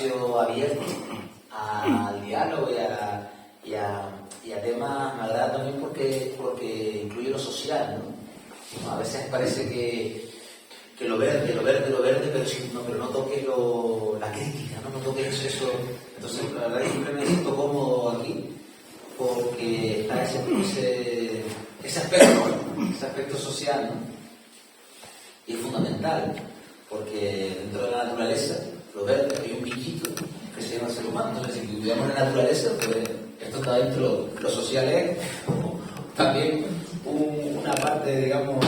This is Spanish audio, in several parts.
espacio abierto al diálogo y a temas, me agrada también porque incluye lo social, ¿no? A veces parece que lo verde, pero no toque la crítica, ¿no? No toque eso. Entonces, la verdad es que siempre me siento cómodo aquí porque está ese aspecto social, ¿no? Y es fundamental, porque dentro de la naturaleza, lo verde, hay un bichito que se llama ser humano. Entonces, si cuidamos la naturaleza, pues esto está dentro, lo social es también una parte, digamos,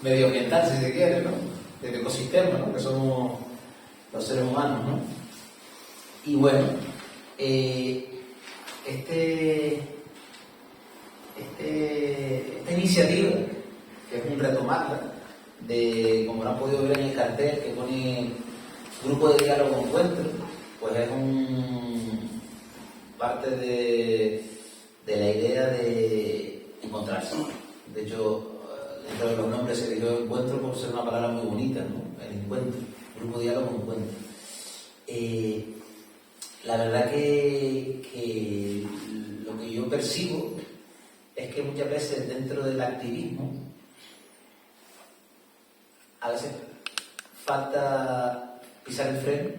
medioambiental, si se quiere, ¿no? Del ecosistema, ¿no? Que somos los seres humanos, ¿no? Y bueno, esta iniciativa, que es un retomarla, como lo han podido ver en el cartel que pone Grupo de Diálogo Encuentro, pues es parte de la idea de encontrarse. De hecho, dentro de los nombres se eligió encuentro por ser una palabra muy bonita, ¿no? El encuentro, Grupo de Diálogo Encuentro. La verdad que lo que yo percibo es que muchas veces dentro del activismo a veces falta pisar el freno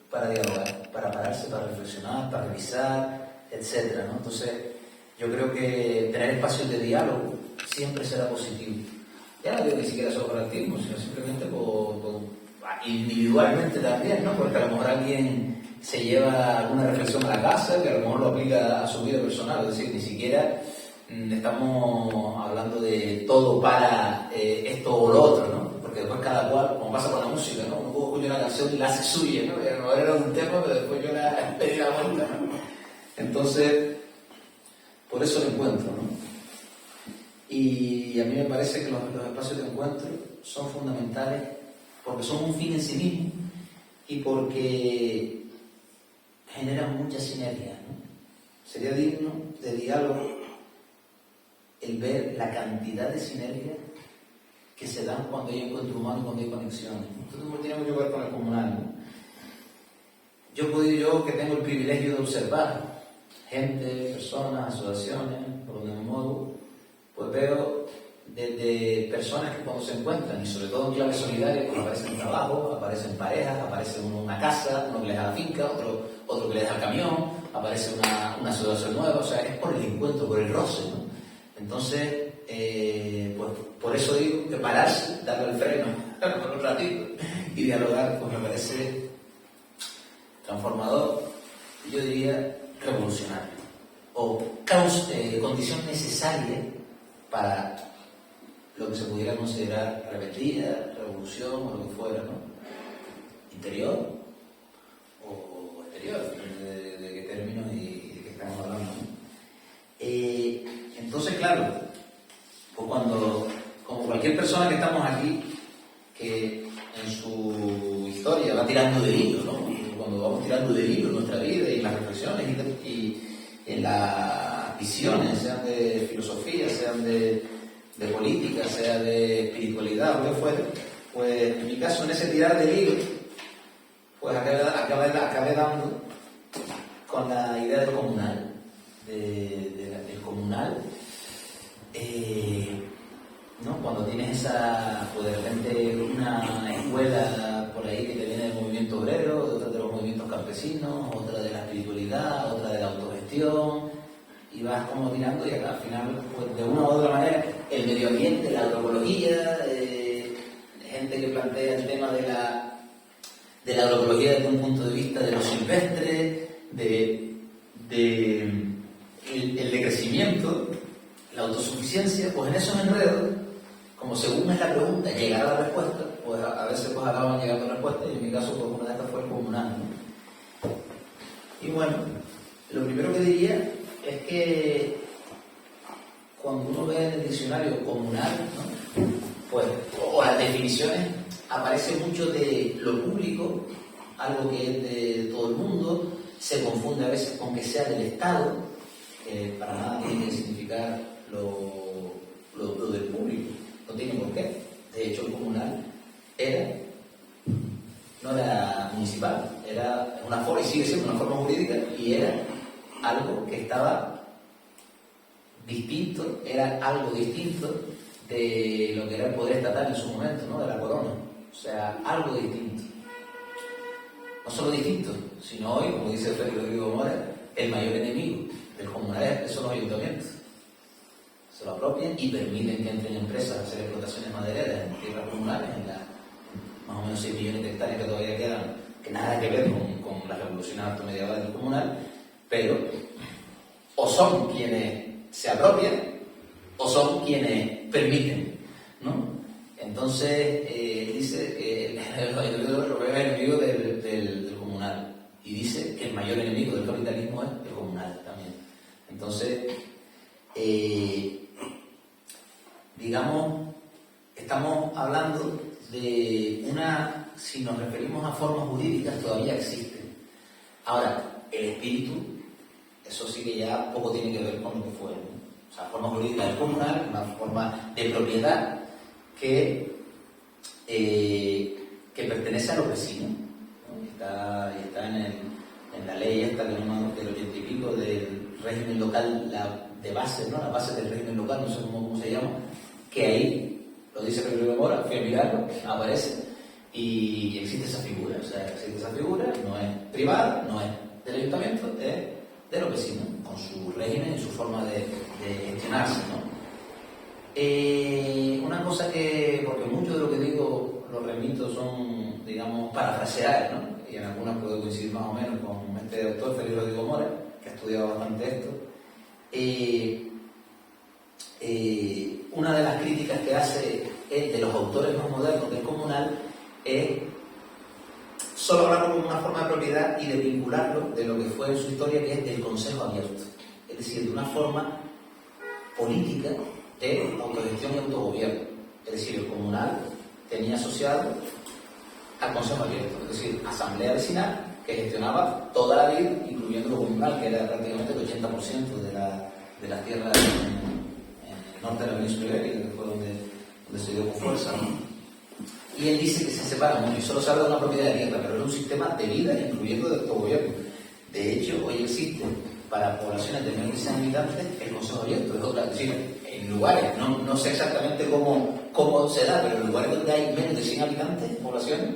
para dialogar, para pararse, para reflexionar, para revisar, etc., ¿no? Entonces, yo creo que tener espacios de diálogo siempre será positivo. Ya no digo ni siquiera solo por activismo, sino simplemente individualmente también, ¿no? Porque a lo mejor alguien se lleva alguna reflexión a la casa que a lo mejor lo aplica a su vida personal, es decir, ni siquiera estamos hablando de todo para esto o lo otro, ¿no? Porque después cada cual, como pasa con la música, ¿no? Uno escucha una canción y la hace suya, ¿no? Y a lo mejor era un tema, pero después yo la pedí la vuelta, ¿no? Entonces, por eso lo encuentro, ¿no? Y a mí me parece que los espacios de encuentro son fundamentales porque son un fin en sí mismo y porque generan mucha sinergia, ¿no? Sería digno de diálogo el ver la cantidad de sinergias que se dan cuando hay encuentro humano y cuando hay conexiones. Esto no tiene mucho que ver con el comunal, ¿no? Yo que tengo el privilegio de observar gente, personas, asociaciones, por donde me muevo, pues veo desde personas que cuando se encuentran, y sobre todo en clave solidaria, pues aparecen trabajo, aparecen parejas, aparece uno en una casa, uno que les da la finca, otro que les da el camión, aparece una asociación nueva, o sea, es por el encuentro, por el roce, ¿no? Entonces, pues por eso digo que pararse, darle el freno por un ratito y dialogar, pues me parece transformador, yo diría revolucionario, o condición necesaria para lo que se pudiera considerar rebeldía, revolución o lo que fuera, ¿no? Interior o exterior, depende de qué términos y de qué estamos hablando, ¿no? Entonces, claro, pues como cualquier persona que estamos aquí, que en su historia va tirando del hilo, ¿no? Cuando vamos tirando del hilo en nuestra vida y en las reflexiones y en las visiones, sean de filosofía, sean de política, sea de espiritualidad o lo que fuera, pues en mi caso, en ese tirar del hilo, pues acabé dando con la idea del comunal, del comunal, ¿no? Cuando tienes pues de repente una escuela por ahí que te viene del movimiento obrero, otra de los movimientos campesinos, otra de la espiritualidad, otra de la autogestión, y vas como mirando y al final, pues de una u otra manera, el medio ambiente, la agroecología, gente que plantea el tema de la agroecología desde un punto de vista de lo silvestre, el decrecimiento, la autosuficiencia, pues en esos enredos, como según es la pregunta, llegar a la respuesta, pues a veces pues acaban llegando a la respuesta, y en mi caso pues una de estas fue el comunal, ¿no? Y bueno, lo primero que diría es que cuando uno ve en el diccionario comunal, ¿no? Pues, o las definiciones, aparece mucho de lo público, algo que es de todo el mundo, se confunde a veces con que sea del Estado, que para nada tiene que significar lo del público, no tiene por qué. De hecho, el comunal no era municipal, era una forma, y sigue siendo una forma jurídica, y era algo que estaba distinto, era algo distinto de lo que era el poder estatal en su momento, ¿no? De la corona. O sea, algo distinto. No solo distinto, sino hoy, como dice Félix Rodrigo Mora, el mayor enemigo del comunal son los ayuntamientos. Se lo apropian y permiten que entren empresas a hacer explotaciones madereras en tierras comunales, en las más o menos 6 millones de hectáreas que todavía quedan, que nada que ver con la revolución altomedieval del comunal, pero o son quienes se apropian o son quienes permiten, ¿no? Entonces, dice que el enemigo del comunal, y dice que el mayor enemigo del capitalismo es el comunal también. Entonces, digamos, estamos hablando de una, si nos referimos a formas jurídicas, todavía existen. Ahora, el espíritu, eso sí que ya poco tiene que ver con lo que fue, ¿no? O sea, forma jurídica del comunal, una forma de propiedad que pertenece a los vecinos, ¿no? Está en la ley esta del 80 y pico del régimen local, de base, ¿no? La base del régimen local, no sé cómo se llama, que ahí, lo dice Pedro de Mora, fui a mirarlo, aparece, y existe esa figura. O sea, existe esa figura, no es privada, no es del ayuntamiento, es de los vecinos, con su régimen y su forma de gestionarse, ¿no? Una cosa que, porque mucho de lo que digo, los remito son, digamos, parafrasear, ¿no? Y en algunas puedo coincidir más o menos con este doctor Félix Rodrigo Mora, que ha estudiado bastante esto. Una de las críticas que hace de los autores más modernos del comunal es solo hablarlo como una forma de propiedad y de vincularlo de lo que fue en su historia, que es el consejo abierto. Es decir, de una forma política de autogestión y autogobierno. Es decir, el comunal tenía asociado al consejo abierto, es decir, asamblea vecinal que gestionaba toda la vida, incluyendo lo comunal, que era prácticamente el 80% de las tierras en el norte de la península ibérica, que fue donde se dio con fuerza, ¿no? Y él dice que se separa mucho y solo se habla de una propiedad de tierra, pero es un sistema de vida, incluyendo de autogobierno. De hecho, hoy existe para poblaciones de menos de 100 habitantes el consejo abierto, es otra, es decir, en lugares, no sé exactamente cómo se da, pero en lugares donde hay menos de 100 habitantes, poblaciones,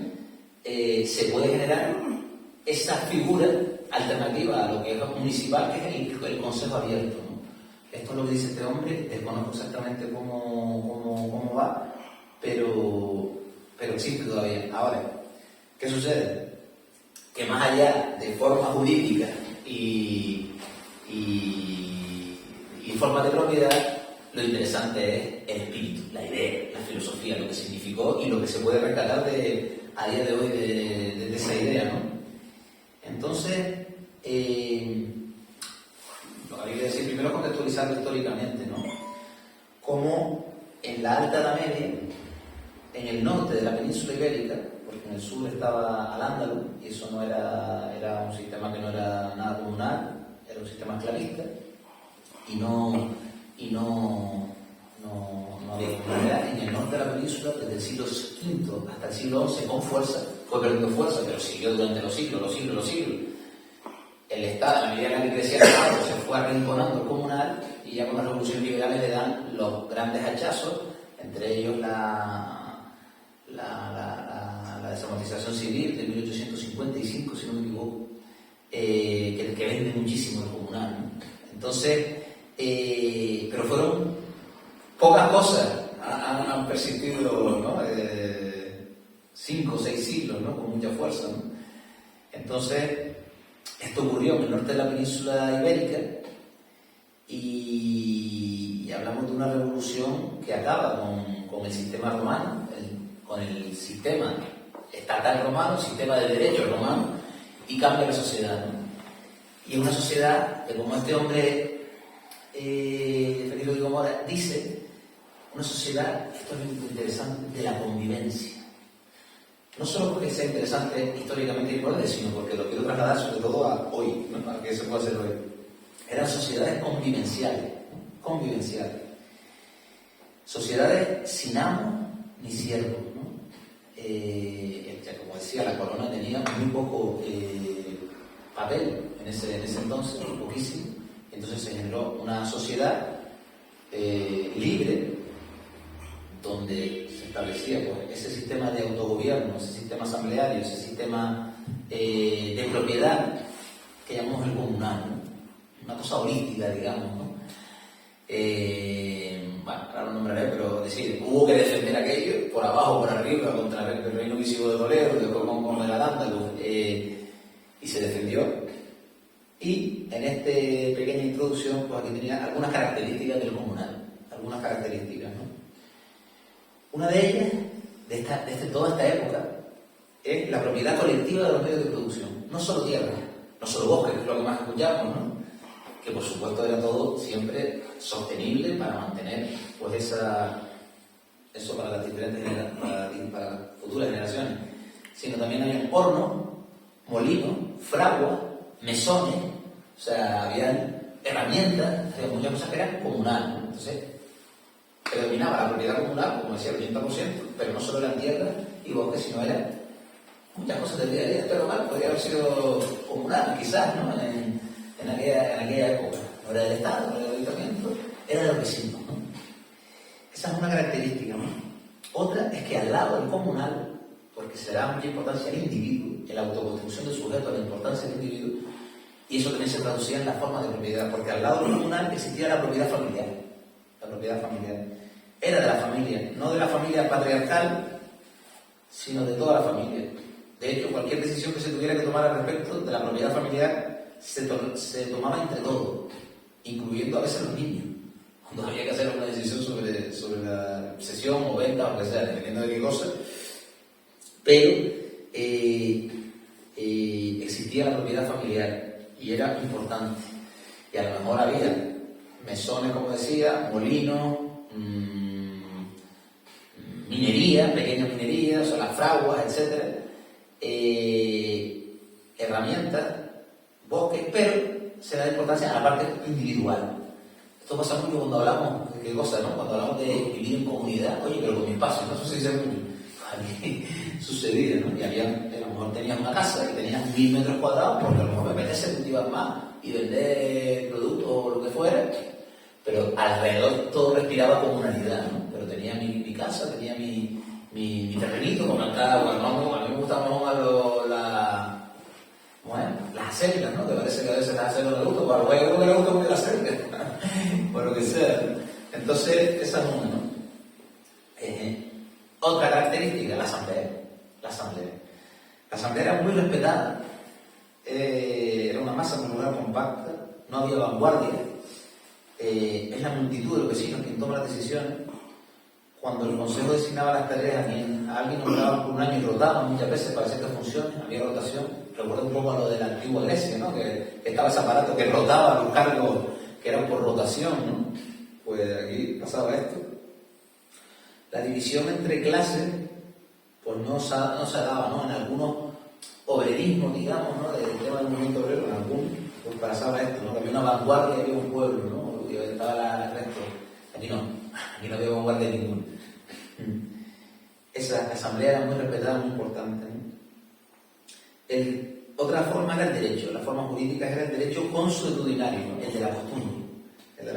se puede generar esa figura alternativa a lo que es municipal, que es el consejo abierto, ¿no? Esto es lo que dice este hombre, desconozco exactamente cómo va, pero existe todavía. Ahora, ¿qué sucede? Que más allá de formas jurídicas y formas de propiedad, lo interesante es el espíritu, la idea, la filosofía, lo que significó y lo que se puede rescatar a día de hoy de esa idea, ¿no? Entonces, lo que hay que decir primero es contextualizarlo históricamente, ¿no? Como en la Alta Edad Media, en el norte de la península ibérica, porque en el sur estaba Al-Ándalus, y eso no era un sistema que no era nada comunal, era un sistema esclavista, y no había comunidad. En el norte de la península, desde el siglo V hasta el siglo XI, con fuerza, fue perdiendo fuerza, pero siguió durante los siglos. El Estado, a medida que crecía el Estado, se fue arrinconando el comunal, y ya con las revoluciones liberales le dan los grandes hachazos, entre ellos la desamortización civil de 1855, si no me equivoco, que vende muchísimo el comunal, ¿no? Entonces, pero fueron pocas cosas, han persistido, ¿no? 5 o 6 siglos, ¿no? Con mucha fuerza, ¿no? Entonces, esto ocurrió en el norte de la península ibérica, y hablamos de una revolución que acaba con el sistema romano, con el sistema estatal romano, el sistema de derecho romano, y cambia la sociedad, ¿no? Y es una sociedad que, como este hombre, Félix Rodrigo Mora, dice, una sociedad, esto es muy interesante, de la convivencia. No solo porque sea interesante históricamente importante, sino porque lo quiero trasladar sobre todo a hoy, ¿no? A que se puede hacer hoy. Eran sociedades convivenciales, ¿no? Convivenciales. Sociedades sin amo ni siervo, ¿no? como decía, la corona tenía muy poco papel en ese entonces, poquísimo. Entonces se generó una sociedad libre, donde se establecía pues, ese sistema de autogobierno, ese sistema asambleario, ese sistema de propiedad que llamamos el comunal, ¿no? Una cosa holística, digamos, ¿no? Bueno, ahora lo nombraré, pero decir, hubo que defender aquello, por abajo, por arriba, contra el reino visigodo de Toledo, después con el Al-Ándalus, y se defendió. Y en esta pequeña introducción, pues aquí tenía algunas características del comunal, algunas características, ¿no? Una de ellas, de toda esta época, es la propiedad colectiva de los medios de producción. No solo tierra, no solo bosques, que es lo que más escuchamos, ¿no? Que por supuesto era todo siempre sostenible para mantener pues eso para las diferentes para las futuras generaciones, sino también había hornos, molinos, fraguas, mesones, o sea, había herramientas, había muchas cosas que eran comunales, ¿no? Entonces predominaba la propiedad comunal, como decía, el 80%, pero no solo eran tierras y bosques, sino eran muchas cosas del día a día. Pero mal podría haber sido comunal, quizás, ¿no? En aquella época. No era del Estado, no era del Ayuntamiento, era de los vecinos, ¿no? Esa es una característica, ¿no? Otra es que al lado del comunal, porque se da mucha importancia al individuo, en la autoconstrucción del sujeto, la importancia del individuo, y eso también se traducía en la forma de propiedad, porque al lado del comunal existía la propiedad familiar. La propiedad familiar era de la familia, no de la familia patriarcal, sino de toda la familia. De hecho, cualquier decisión que se tuviera que tomar al respecto de la propiedad familiar se tomaba entre todos, incluyendo a veces los niños, cuando había que hacer una decisión sobre la cesión o venta o lo que sea, dependiendo de qué cosa. Pero existía la propiedad familiar y era importante. Y a lo mejor había mesones, como decía, molinos, minería, pequeñas minerías, o sea, las fraguas, etc. Herramientas, bosques, pero se da importancia a la parte individual. Esto pasa mucho cuando hablamos de qué cosa, ¿no? Cuando hablamos de vivir en comunidad, oye, pero con mi espacio, ¿no? Eso se dice mucho. Aquí sucedía, ¿no? Y a lo mejor tenías una casa y tenías 1000 metros cuadrados, porque a lo mejor me apetece cultivar más y vender productos o lo que fuera, pero alrededor todo respiraba comunalidad, ¿no? Pero tenía mi casa, tenía mi terrenito, con plantado, a mí me gustaban las acelgas, ¿no? Te parece que a veces las acelgas no le gustan, pero a uno que le gusta mucho las acelgas, por lo que sea. Entonces, esa es una, ¿no? Otra característica, la asamblea. La asamblea era muy respetada, era una masa comunal compacta, no había vanguardia, es la multitud de los vecinos quien toma las decisiones. Cuando el consejo designaba las tareas, a alguien nombraban por un año y rotaban muchas veces para ciertas funciones, había rotación. Recuerdo un poco a lo de la antigua Grecia, ¿no? Que estaba ese aparato que rotaba los cargos que eran por rotación, ¿no? Pues aquí pasaba esto. La división entre clases pues no se daba, ¿no? En algunos obrerismos, digamos, ¿no? Del tema del movimiento obrero, en algunos pues pasaba esto, ¿no? Que había una vanguardia, había un pueblo, ¿no? Y estaba el resto. Aquí no había vanguardia ninguna. Esa asamblea era muy respetada, muy importante, ¿no? Otra forma era el derecho, la forma jurídica era el derecho consuetudinario, ¿no? El de la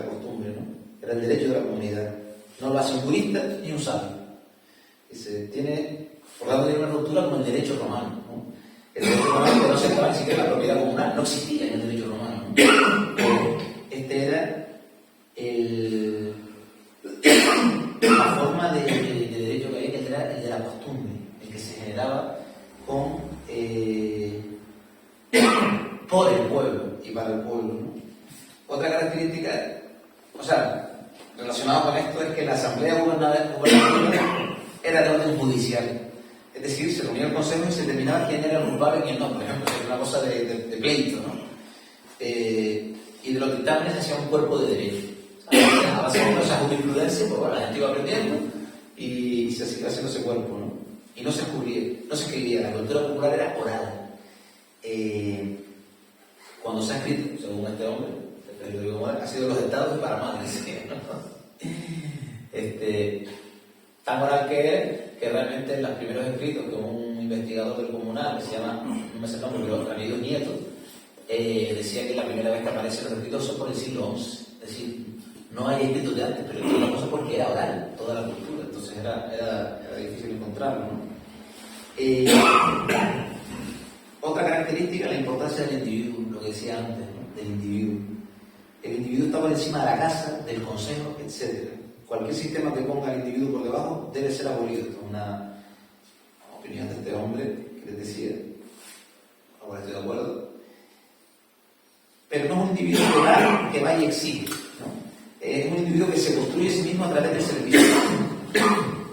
costumbre, ¿no? Era el derecho de la comunidad. No lo hace un jurista ni un sabio. Y se tiene, por lo tanto, tiene una ruptura con el derecho romano, ¿no? El derecho romano que no se estaba ni siquiera en la propiedad comunal, no existía en el derecho romano, ¿no? Este era la forma de derecho que había, que era el de la costumbre, el que se generaba por el pueblo y para el pueblo, ¿no? Otra característica, o sea, relacionado con esto, es que la asamblea gubernamental era de orden judicial. Es decir, se reunía el consejo y se determinaba quién era el culpable y quién no. Por ejemplo, es una cosa de pleito, ¿no? Y de los dictámenes se hacía un cuerpo de derecho. A base de esa jurisprudencia, pues bueno, la gente iba aprendiendo y se hacía haciendo ese cuerpo, ¿no? Y no se escribía, la cultura popular era oral. Cuando se ha escrito, según este hombre, ha sido los estados de Panamá, decía, ¿no? Tan oral que que realmente en los primeros escritos que un investigador del comunal, que se llama, no me sé el nombre, pero Ramiro Nieto, decía que la primera vez que aparecen los escritos son por el siglo XI. Es decir, no hay escritos de antes, pero no sé por qué era oral toda la cultura, entonces era difícil encontrarlo, ¿no? Otra característica es la importancia del individuo, lo que decía antes, ¿no? Del individuo. El individuo está por encima de la casa, del consejo, etc. Cualquier sistema que ponga al individuo por debajo debe ser abolido. Esto es una opinión de este hombre que les decía. Ahora estoy de acuerdo. Pero no es un individuo que va y exige, ¿no? Es un individuo que se construye a sí mismo a través del servicio.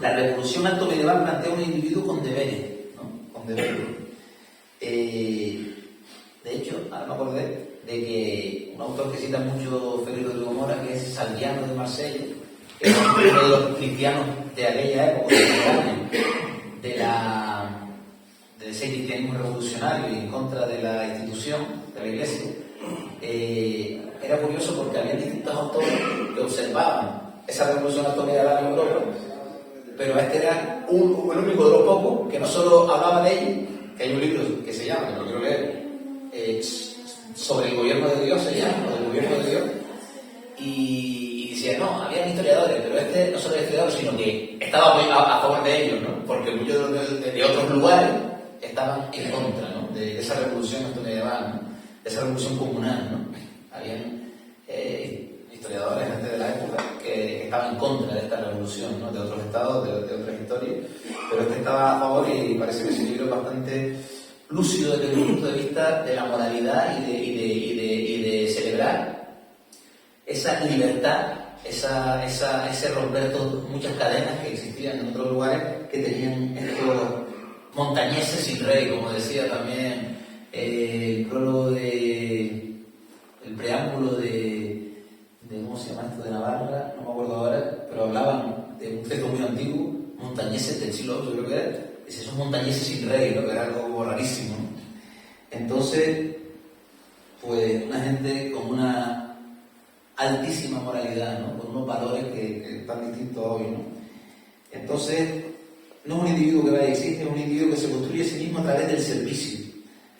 La revolución alto medieval plantea un individuo con deberes, ¿no? Con deberes. De hecho, ahora me acordé de que un autor que cita mucho Félix Rodrigo Mora, que es Salviano de Marsella, que es uno de los cristianos de aquella época, de ese cristianismo revolucionario y en contra de la institución, de la Iglesia. Era curioso porque había distintos autores que observaban esa revolución altomedieval en Europa, pero este era el único de los pocos que no solo hablaba de ella, que hay un libro que se llama, que lo quiero leer, sobre el gobierno de Dios, se llama, o del gobierno de Dios, y decía, no, había historiadores, pero este no solo era historiador, sino que estaba muy a favor de ellos, ¿no? Porque muchos de otros lugares estaban en contra, ¿no? De esa revolución altomedieval, ¿no? De esa revolución comunal, ¿no? Habían historiadores antes de la época que estaban en contra de esta revolución, ¿no? De otros estados, de otras historias, pero este estaba a favor y parece que ese libro es bastante lúcido desde el punto de vista de la moralidad y de celebrar esa libertad, ese romper muchas cadenas que existían en otros lugares que tenían estos montañeses sin rey, como decía también el prólogo el preámbulo de ¿cómo se llama esto? De Navarra, no me acuerdo ahora, pero hablaban de un texto muy antiguo, montañeses del siglo VIII, creo que era, dice, esos montañeses sin rey, ¿no? Que era algo rarísimo, ¿no? Entonces, pues una gente con una altísima moralidad, ¿no? Con unos valores que están distintos hoy, ¿no? Entonces, no es un individuo que va y exige, es un individuo que se construye a sí mismo a través del servicio.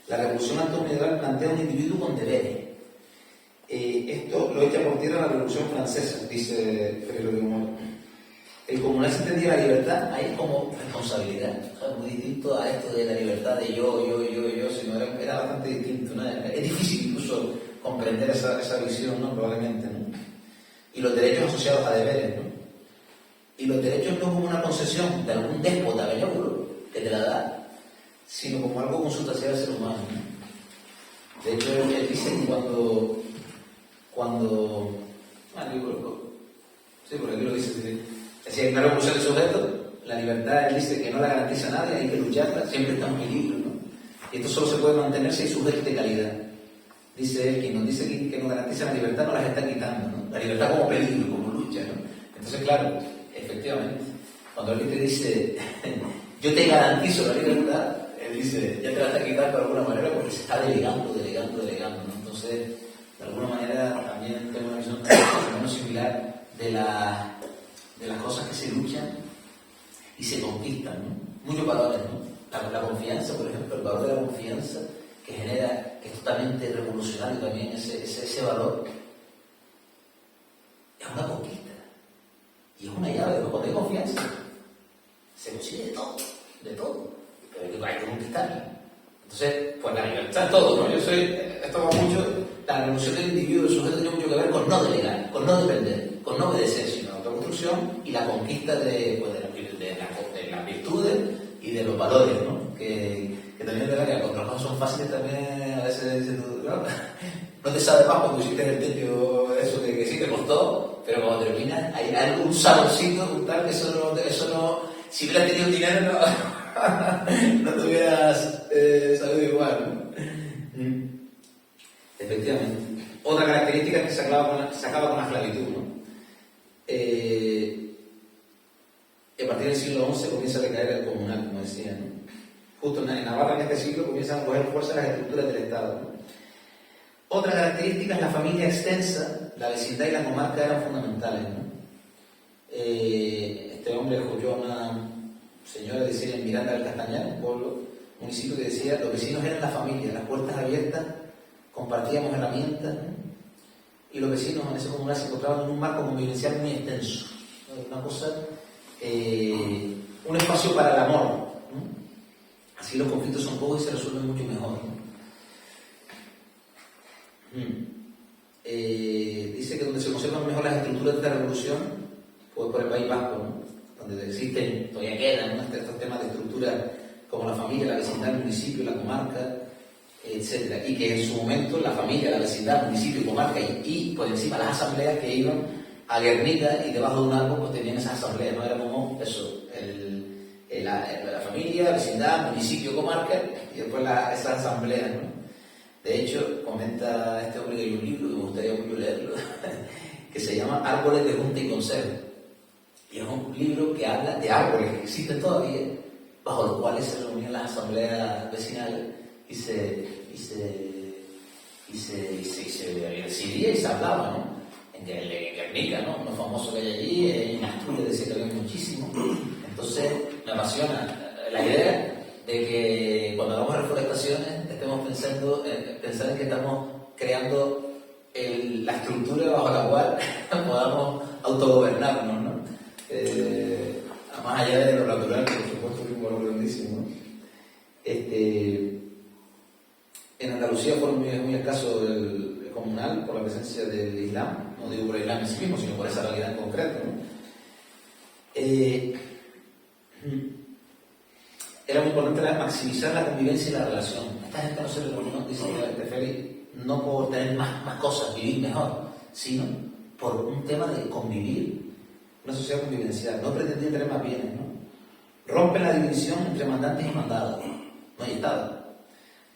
La revolución altomedieval plantea un individuo con deberes. Esto lo echa por tierra la Revolución Francesa, dice Félix Rodrigo Mora. El comunal se entendía la libertad ahí como responsabilidad, o sea, muy distinto a esto de la libertad de yo, sino era bastante distinto, ¿no? Es difícil incluso comprender esa visión, ¿no? Probablemente, ¿no? Y los derechos asociados a deberes, ¿no? Y los derechos no como una concesión de algún déspota benévolo que te la da, sino como algo consustancial al ser humano, ¿no? De hecho, él dice que por aquí lo dice, es decir, una revolución del sujeto, la libertad, él dice que no la garantiza a nadie, hay que lucharla, siempre está en peligro, ¿no? Y esto solo se puede mantener si hay sujetos de calidad. Dice él, quien nos dice que nos garantiza la libertad no las está quitando, ¿no? La libertad como peligro, como lucha, ¿no? Entonces, claro, efectivamente, cuando alguien te dice, yo te garantizo la libertad, él dice, ya te la está quitando de alguna manera porque se está delegando, ¿no? Entonces, de alguna manera también tengo una visión más o menos similar de las cosas que se luchan y se conquistan, ¿no? Muchos valores, ¿no? La confianza, por ejemplo, el valor de la confianza que genera, que es totalmente revolucionario también, ese valor, es una conquista y es una llave, cuando hay confianza se consigue de todo, pero hay que conquistarla. Entonces, pues la libertad es todo, ¿no? Esto va mucho, la revolución del individuo, del sujeto, tiene mucho que ver con no delegar, con no depender, con no obedecer, sino la autoconstrucción y la conquista de las virtudes y de los valores, ¿no? Que también es verdad que las cosas son fáciles también, a veces ¿no? No te sabe más cuando hiciste el techo, eso que sí te costó, pero cuando terminas hay algún saborcito, un tal, que eso no, si hubieras tenido dinero no te hubieras sabido igual, ¿no? Efectivamente. Otra característica es que se acaba con la esclavitud, ¿no? A partir del siglo XI comienza a decaer el comunal, como decía, ¿no? Justo en Navarra, en este siglo, comienzan a coger fuerza las estructuras del Estado, ¿no? Otra característica es la familia extensa, la vecindad y la comarca eran fundamentales, ¿no? Este hombre, Joyona señora decía en Miranda del Castañar, un pueblo, municipio que decía, los vecinos eran la familia, las puertas abiertas, compartíamos herramientas, ¿no? Y los vecinos en ese comunal se encontraban en un marco convivencial muy extenso, ¿no? Una cosa, un espacio para el amor, ¿no? Así los conflictos son pocos y se resuelven mucho mejor, ¿no? Dice que donde se conservan mejor las estructuras de esta revolución fue por el País Vasco, ¿no? Donde existen, todavía quedan, ¿no? Estos temas de estructura como la familia, la vecindad, el municipio, la comarca, etcétera, y que en su momento la familia, la vecindad, el municipio, comarca y por encima las asambleas que iban a Guernica y debajo de un árbol pues tenían esas asambleas, ¿no? Era como eso, la familia, vecindad, municipio, comarca y después esas asambleas, ¿no? De hecho, comenta este hombre que hay un libro que me gustaría mucho leerlo, que se llama Árboles de Junta y Consejo. Y es un libro que habla de árboles que existen todavía, bajo los cuales se reunían las asambleas vecinales y se decidía y se hablaba, ¿no? En Guernica, ¿no? Lo famoso que hay allí, en Asturias decía que había muchísimo. Entonces, me apasiona la idea de que cuando hagamos reforestaciones estemos pensando en que estamos creando la estructura bajo la cual podamos autogobernarnos, ¿no? Más allá de lo natural, que por supuesto es un valor grandísimo, ¿no? En Andalucía fue muy escaso el comunal por la presencia del Islam, no digo por el Islam en sí mismo, sino por esa realidad en concreto, ¿no? Era muy importante maximizar la convivencia y la relación. Esta gente no se reunió, dice Félix, no por tener más cosas, vivir mejor, sino por un tema de convivir, una sociedad convivencial. No pretendía tener más bienes, ¿no? Rompen la división entre mandantes y mandados. No hay Estado.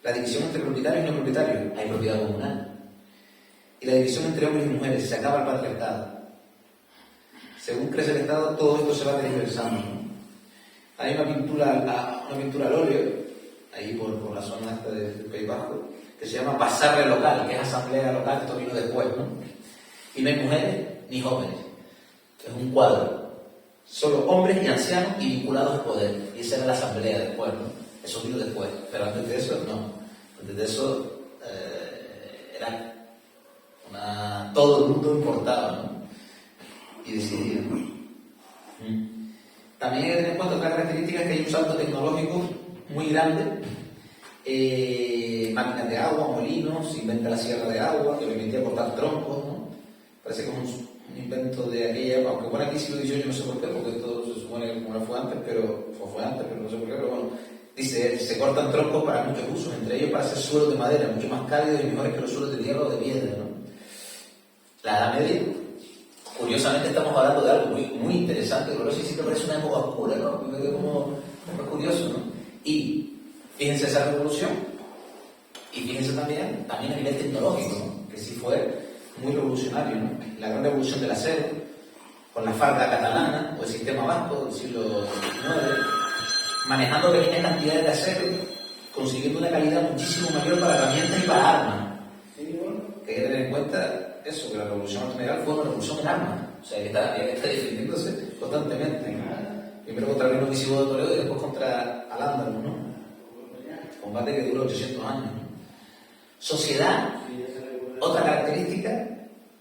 La división entre propietarios y no propietarios. Hay propiedad comunal. Y la división entre hombres y mujeres. Se acaba el patriarcado. Según crece el Estado, todo esto se va tergiversando, ¿no? Hay una pintura al óleo, ahí por la zona esta del País Vasco, que se llama Pasarre Local, que es asamblea local, esto vino después, ¿no? Y no hay mujeres ni jóvenes. Es un cuadro. Solo hombres y ancianos y vinculados al poder. Y esa era la asamblea después, ¿no? Eso vino después. Pero antes de eso, no. Antes de eso, era todo el mundo importaba, ¿no? Y decidía, ¿no? También hay que tener en cuenta otras características, que hay un salto tecnológico muy grande. Máquinas de agua, molinos, se inventa la sierra de agua, que permitía cortar troncos, ¿no? Parece como un invento de aquella época, aunque bueno, aquí siglo XVIII, no sé por qué, porque esto se supone que como no fue antes, pero no sé por qué, pero bueno. Dice, se cortan troncos para muchos usos, entre ellos para hacer suelos de madera, mucho más cálidos y mejores que los suelos de tierra o de piedra, ¿no? La Edad Media, curiosamente estamos hablando de algo muy interesante, pero no sé si te parece una época oscura, ¿no? Me quedé como curioso, ¿no? Y fíjense esa revolución, y fíjense también a nivel tecnológico, ¿no? Que sí fue muy revolucionario, ¿no? La gran revolución del acero, con la farda catalana, o el sistema vasco del siglo XIX, manejando pequeñas cantidades de acero, consiguiendo una calidad muchísimo mayor para herramientas y para armas. Que hay que tener en cuenta eso, que la revolución general fue una revolución en armas, o sea, que está defendiéndose constantemente. Primero contra el reino visigodo de Toledo y después contra Al-Ándalus, ¿no? Combate que duró 800 años, ¿no? Sociedad, otra característica,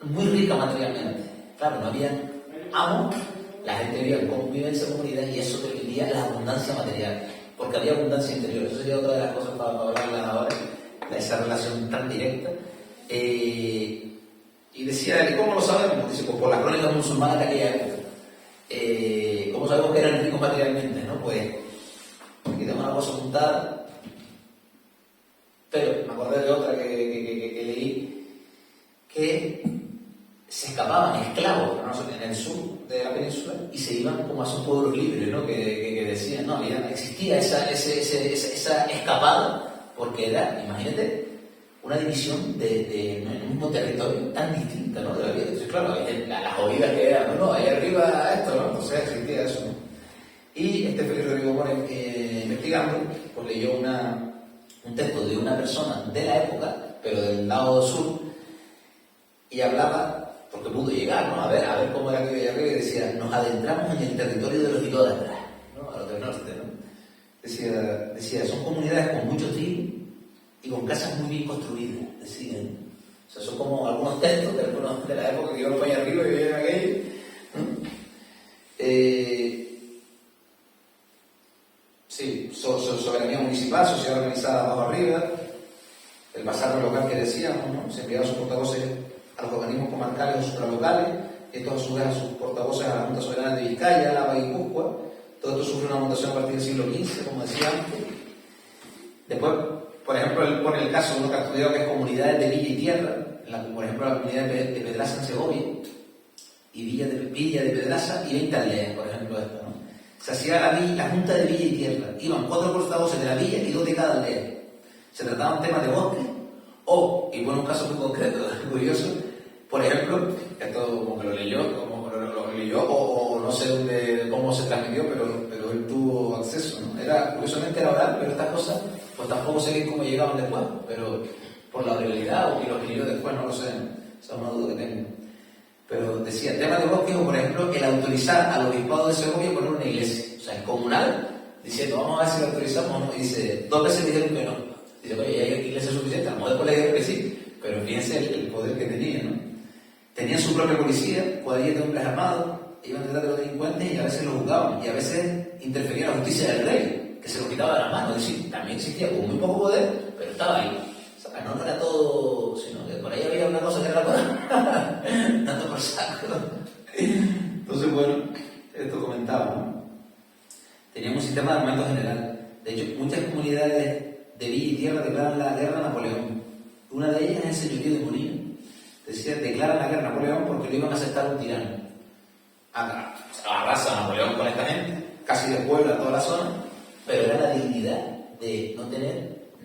muy rica materialmente. Claro, no había amos, la gente vivía en convivencia, comunidad, y eso permitía la abundancia material, porque había abundancia interior. Eso sería otra de las cosas para hablarlas ahora, de esa relación tan directa. Y decía, ¿y cómo lo sabemos? Dice, pues por las crónicas musulmanas de aquella época. ¿Cómo sabemos que eran ricos materialmente? ¿No? Pues aquí tengo una cosa apuntada, pero me acordé de otra que leí, que se escapaban esclavos en el sur de la península y se iban como a sus pueblos libres, ¿no? Que decían, no, existía esa escapada, porque era, imagínate, una división de un mismo territorio tan distinta, ¿no? De la vida. Entonces, claro, las oídas que eran, no, ahí arriba esto, ¿no? Entonces existía eso, ¿no? Y Félix Rodrigo Mora, investigando, pues leyó un texto de una persona de la época, pero del lado sur, y hablaba, porque pudo llegar, ¿no? A ver cómo era aquello allá arriba, y decía, nos adentramos en el territorio de los idólatras, ¿no? A los del norte. Decía, son comunidades con mucho estilo y con casas muy bien construidas, decían. O sea, son como algunos textos de la época que iban para allá arriba y veían aquello, ¿no? Sí, soberanía municipal, sociedad organizada abajo arriba, el bazar local que decíamos, ¿no? Se enviaban sus portavoces a los organismos comarcales o supralocales, estos a su vez a sus portavoces a la Junta Soberana de Vizcaya, Álava y Guipúzcoa. Todo esto sufre una mutación a partir del siglo XV, como decía antes. Después, por ejemplo, él pone el caso de uno que ha estudiado que es comunidades de villa y tierra, por ejemplo, la comunidad de Pedraza en Segovia, y Villa de Pedraza y 20 aldeas, por ejemplo, esto, ¿no? Se hacía la junta de villa y tierra, iban 4 portavoces de la villa y 2 de cada aldea. Se trataban temas de bosque, y bueno, un caso muy concreto, curioso, por ejemplo, esto como que lo leyó, o no sé cómo se transmitió, pero él tuvo acceso, ¿no? Curiosamente era oral, pero estas cosas, pues tampoco sé bien cómo llegaban después, pero por la oralidad o que lo leyó después, no lo sé, esa es una duda que tengo. Pero decía, tema de bosque, o por ejemplo, el autorizar al obispado de Segovia poner una iglesia, o sea, el comunal, diciendo, vamos a ver si lo autorizamos o no, y dice, 2 veces dijeron que no. Dice, oye, ¿ya hay iglesia suficiente? A lo mejor le dijeron que sí, pero fíjense el poder que tenía, ¿no? Tenían su propia policía, cuadrillas de hombres armados, iban detrás de los delincuentes y a veces los juzgaban, y a veces interfería la justicia del rey, que se lo quitaba de las manos. Es decir, también existía con muy poco poder, pero estaba ahí. O sea, no era todo, sino que por ahí había una cosa que era la cosa, dando por saco. Entonces, bueno, esto comentaba, ¿no? Teníamos un sistema de armamento general. De hecho, muchas comunidades de villa y tierra declaran la guerra a Napoleón. Una de ellas es el señorío de Molina. Decía, declaran la guerra a Napoleón porque lo iban a aceptar un tirano. Arrasa a Napoleón con esta gente, casi despuebla toda la zona, pero era la dignidad de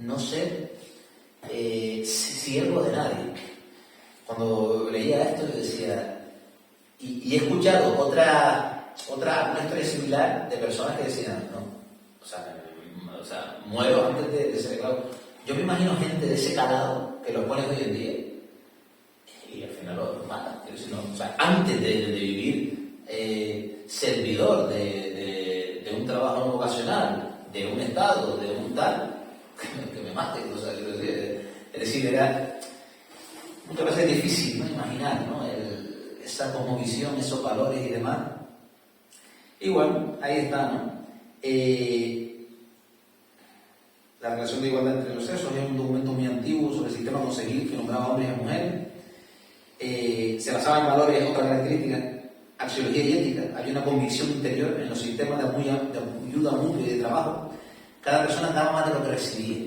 no ser siervo de nadie. Cuando leía esto, yo decía, y he escuchado una historia similar de personas que decían, no, o sea, muero antes de ser esclavo. Yo me imagino gente de ese calado que los pones hoy en día y al final los matan. O sea, antes de vivir servidor de un trabajo no vocacional, de un estado, de un tal, que me mate. O sea, es decir, era muchas veces difícil, ¿no? Imaginar, ¿no? Esa cosmovisión, esos valores y demás. Y bueno, ahí está, ¿no? La relación de igualdad entre los sexos es un documento muy antiguo sobre el sistema a conseguir que nombraba hombres y mujeres. Se basaba en valores, otras características, axiología y ética. Había una convicción interior en los sistemas de ayuda mutua y de trabajo. Cada persona daba más de lo que recibía.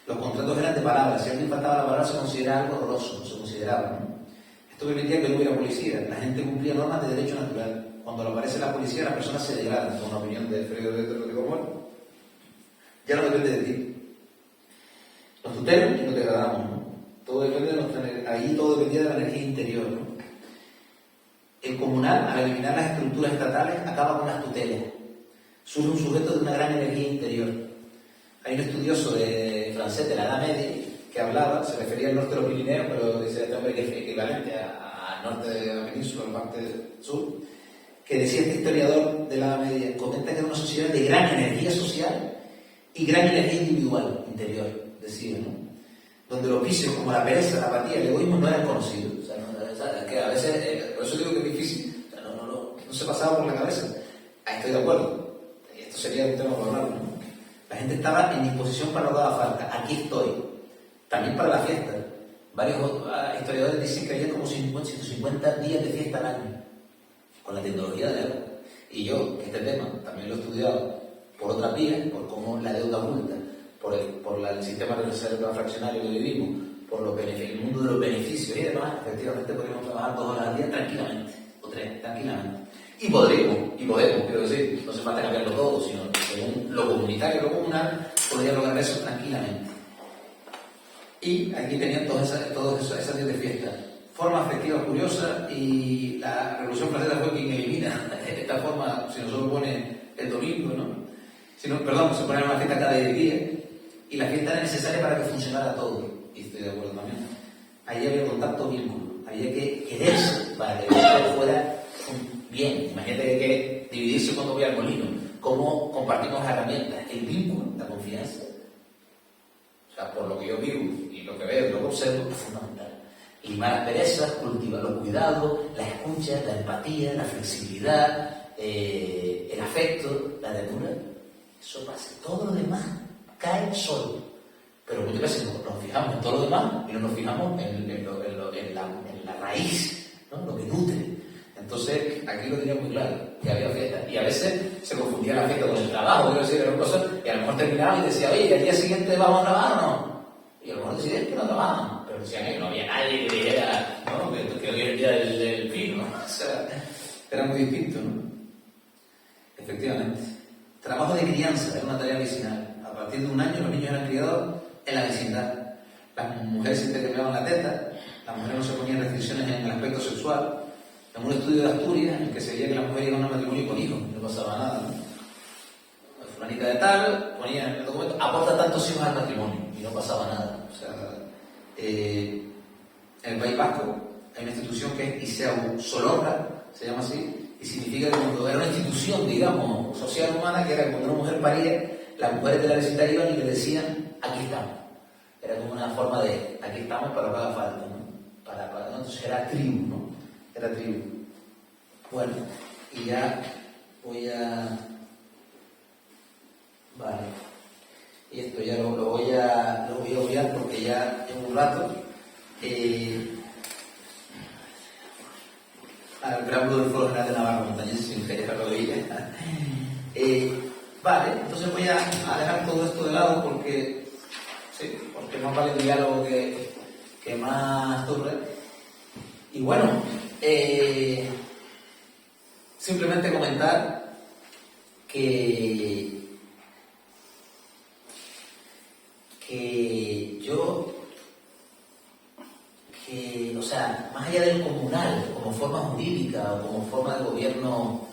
Los contratos eran de palabras. Si alguien faltaba la palabra se consideraba algo horroroso, se consideraba, ¿no? Esto permitía que no hubiera policía. La gente cumplía normas de derecho natural. Cuando aparece la policía, las personas se degradan, con la opinión de Freire de Comor. Ya no depende de ti. Nos tutelan y nos degradamos, ¿no? Todo depende de nuestra energía. Ahí todo dependía de la energía interior, ¿no? El comunal, al eliminar las estructuras estatales, acaba con las tutelas. Surge un sujeto de una gran energía interior. Hay un estudioso francés de la Edad Media que hablaba, se refería al norte de los Pirineos, pero dice este hombre que es equivalente al norte de la península, a la parte sur, que decía este historiador de la Edad Media, comenta que era una sociedad de gran energía social y gran energía individual, interior, decía, ¿no? Donde los vicios como la pereza, la apatía, el egoísmo no eran conocidos. O sea, que a veces, por eso digo que es difícil, o sea, no se pasaba por la cabeza. Ahí estoy de acuerdo. Esto sería un tema para hablar, ¿no? La gente estaba en disposición para lo que haga falta. Aquí estoy. También para la fiesta. Varios historiadores dicen que había como 150 días de fiesta al año, con la tecnología de la época. Y yo, este tema, también lo he estudiado por otras vías, por cómo la deuda oculta, por el sistema reserva fraccionario que vivimos, por el mundo de los beneficios y demás. Efectivamente podríamos trabajar 2 horas al día tranquilamente, o 3, tranquilamente. Y podemos, quiero decir, no se falta cambiarlo todo, sino según lo comunitario y lo comunal, podría lograr eso tranquilamente. Y aquí tenían todos esos días de fiesta. Forma afectiva curiosa, y la Revolución Francesa fue quien elimina esta forma, si no solo pone el domingo, ¿no? Se pone una fiesta cada día, y la fiesta era necesaria para que funcionara todo, y estoy de acuerdo también. Ahí había contacto vínculo, había que quererse para que el fuera bien. Imagínate que dividirse cuando voy al molino, cómo compartimos herramientas, el vínculo, la confianza, o sea, por lo que yo vivo y lo que veo, lo que observo, es fundamental. Limar las perezas, cultivar los cuidados, la escucha, la empatía, la flexibilidad, el afecto, la ternura. Eso pasa. Todo lo demás cae solo. Pero muchas veces nos fijamos en todo lo demás y no nos fijamos en la raíz, ¿no? Lo que nutre. Entonces, aquí lo tenía muy claro, que había fiesta. Y a veces se confundía la fiesta con el trabajo, quiero decir, eran cosas, y a lo mejor terminaba y decía, oye, ¿al día siguiente vamos a trabajar o no? Y a lo mejor decían que no trabajaban, pero decían que no había nadie que dijera, ¿no? que hoy era el día del fin, ¿no? O sea, era muy distinto, ¿no? Efectivamente. Trabajo de crianza era una tarea vecinal. A partir de un año los niños eran criados en la vecindad. Las mujeres se intercambiaban la teta, las mujeres no se ponían restricciones en el aspecto sexual. En un estudio de Asturias, en el que se veía que las mujeres iban a un matrimonio con hijos, no pasaba nada, ¿no? Fulanita de tal, ponía en el documento, aporta tantos hijos al matrimonio, y no pasaba nada. O sea, en el País Vasco hay una institución que es ISEAU Solorra, se llama así, y significa que cuando era una institución, digamos, social humana, que era que cuando una mujer paría, las mujeres de la vecindad iban y le decían, aquí estamos. Era como una forma de, aquí estamos para lo que haga falta, ¿no? ¿no? Entonces era tribu, ¿no? Era tribu. Bueno, y ya voy a... Vale. Y esto ya lo voy a obviar porque ya llevo un rato. El preámbulo del Foro General de Navarra Montañés, sin que ya lo veía. Vale, entonces voy a dejar todo esto de lado porque más vale el diálogo que más turre. Y bueno, simplemente comentar que o sea, más allá del comunal, como forma jurídica o como forma de gobierno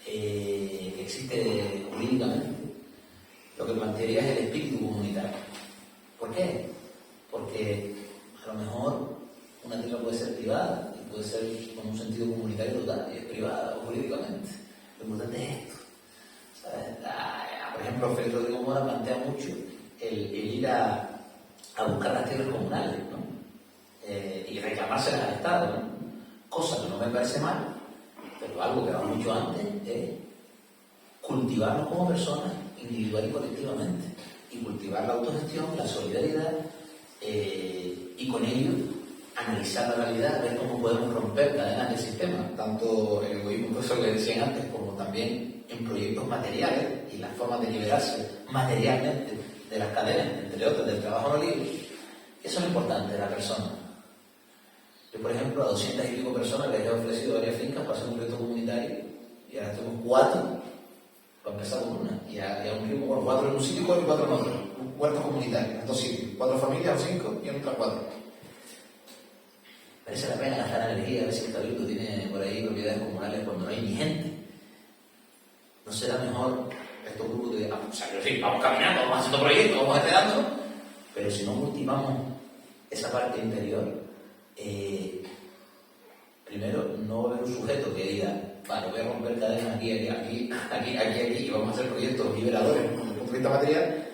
que existe jurídicamente, lo que plantearía es el espíritu comunitario. ¿Por qué? Porque a lo mejor una tierra puede ser privada y puede ser con un sentido comunitario total, y es privada o jurídicamente. Lo importante es esto. Por ejemplo, Félix Rodrigo Mora plantea mucho el ir a buscar las tierras comunales, ¿no? Y reclamárselas al Estado, ¿no? Cosa que no me parece mal, pero algo que va mucho antes es cultivarnos como personas individual y colectivamente, y cultivar la autogestión, la solidaridad, y con ello analizar la realidad, ver cómo podemos romper cadenas del sistema, tanto el egoísmo, por eso que decían antes, como también en proyectos materiales y las formas de liberarse materialmente de las cadenas, entre otras, del trabajo no libre. Eso es lo importante de la persona. Yo, por ejemplo, a 200 y pico personas les he ofrecido varias fincas para hacer un proyecto comunitario, y ahora tenemos 4 para empezar con una, y a un ritmo, bueno, 4 en un sitio y 4 en otro, un huerto comunitario, en 2 sitios, 4 familias o 5 y en otras 4. Merece la pena gastar energía, a ver si el cabildo tiene por ahí propiedades comunales cuando no hay ni gente. ¿No será mejor estos grupos de, o sea, en fin, vamos caminando, vamos haciendo proyectos, vamos esperando, pero si no cultivamos esa parte interior, primero no va a haber un sujeto que diga, vale, voy a romper cadenas aquí, y vamos a hacer proyectos liberadores desde el punto de vista material,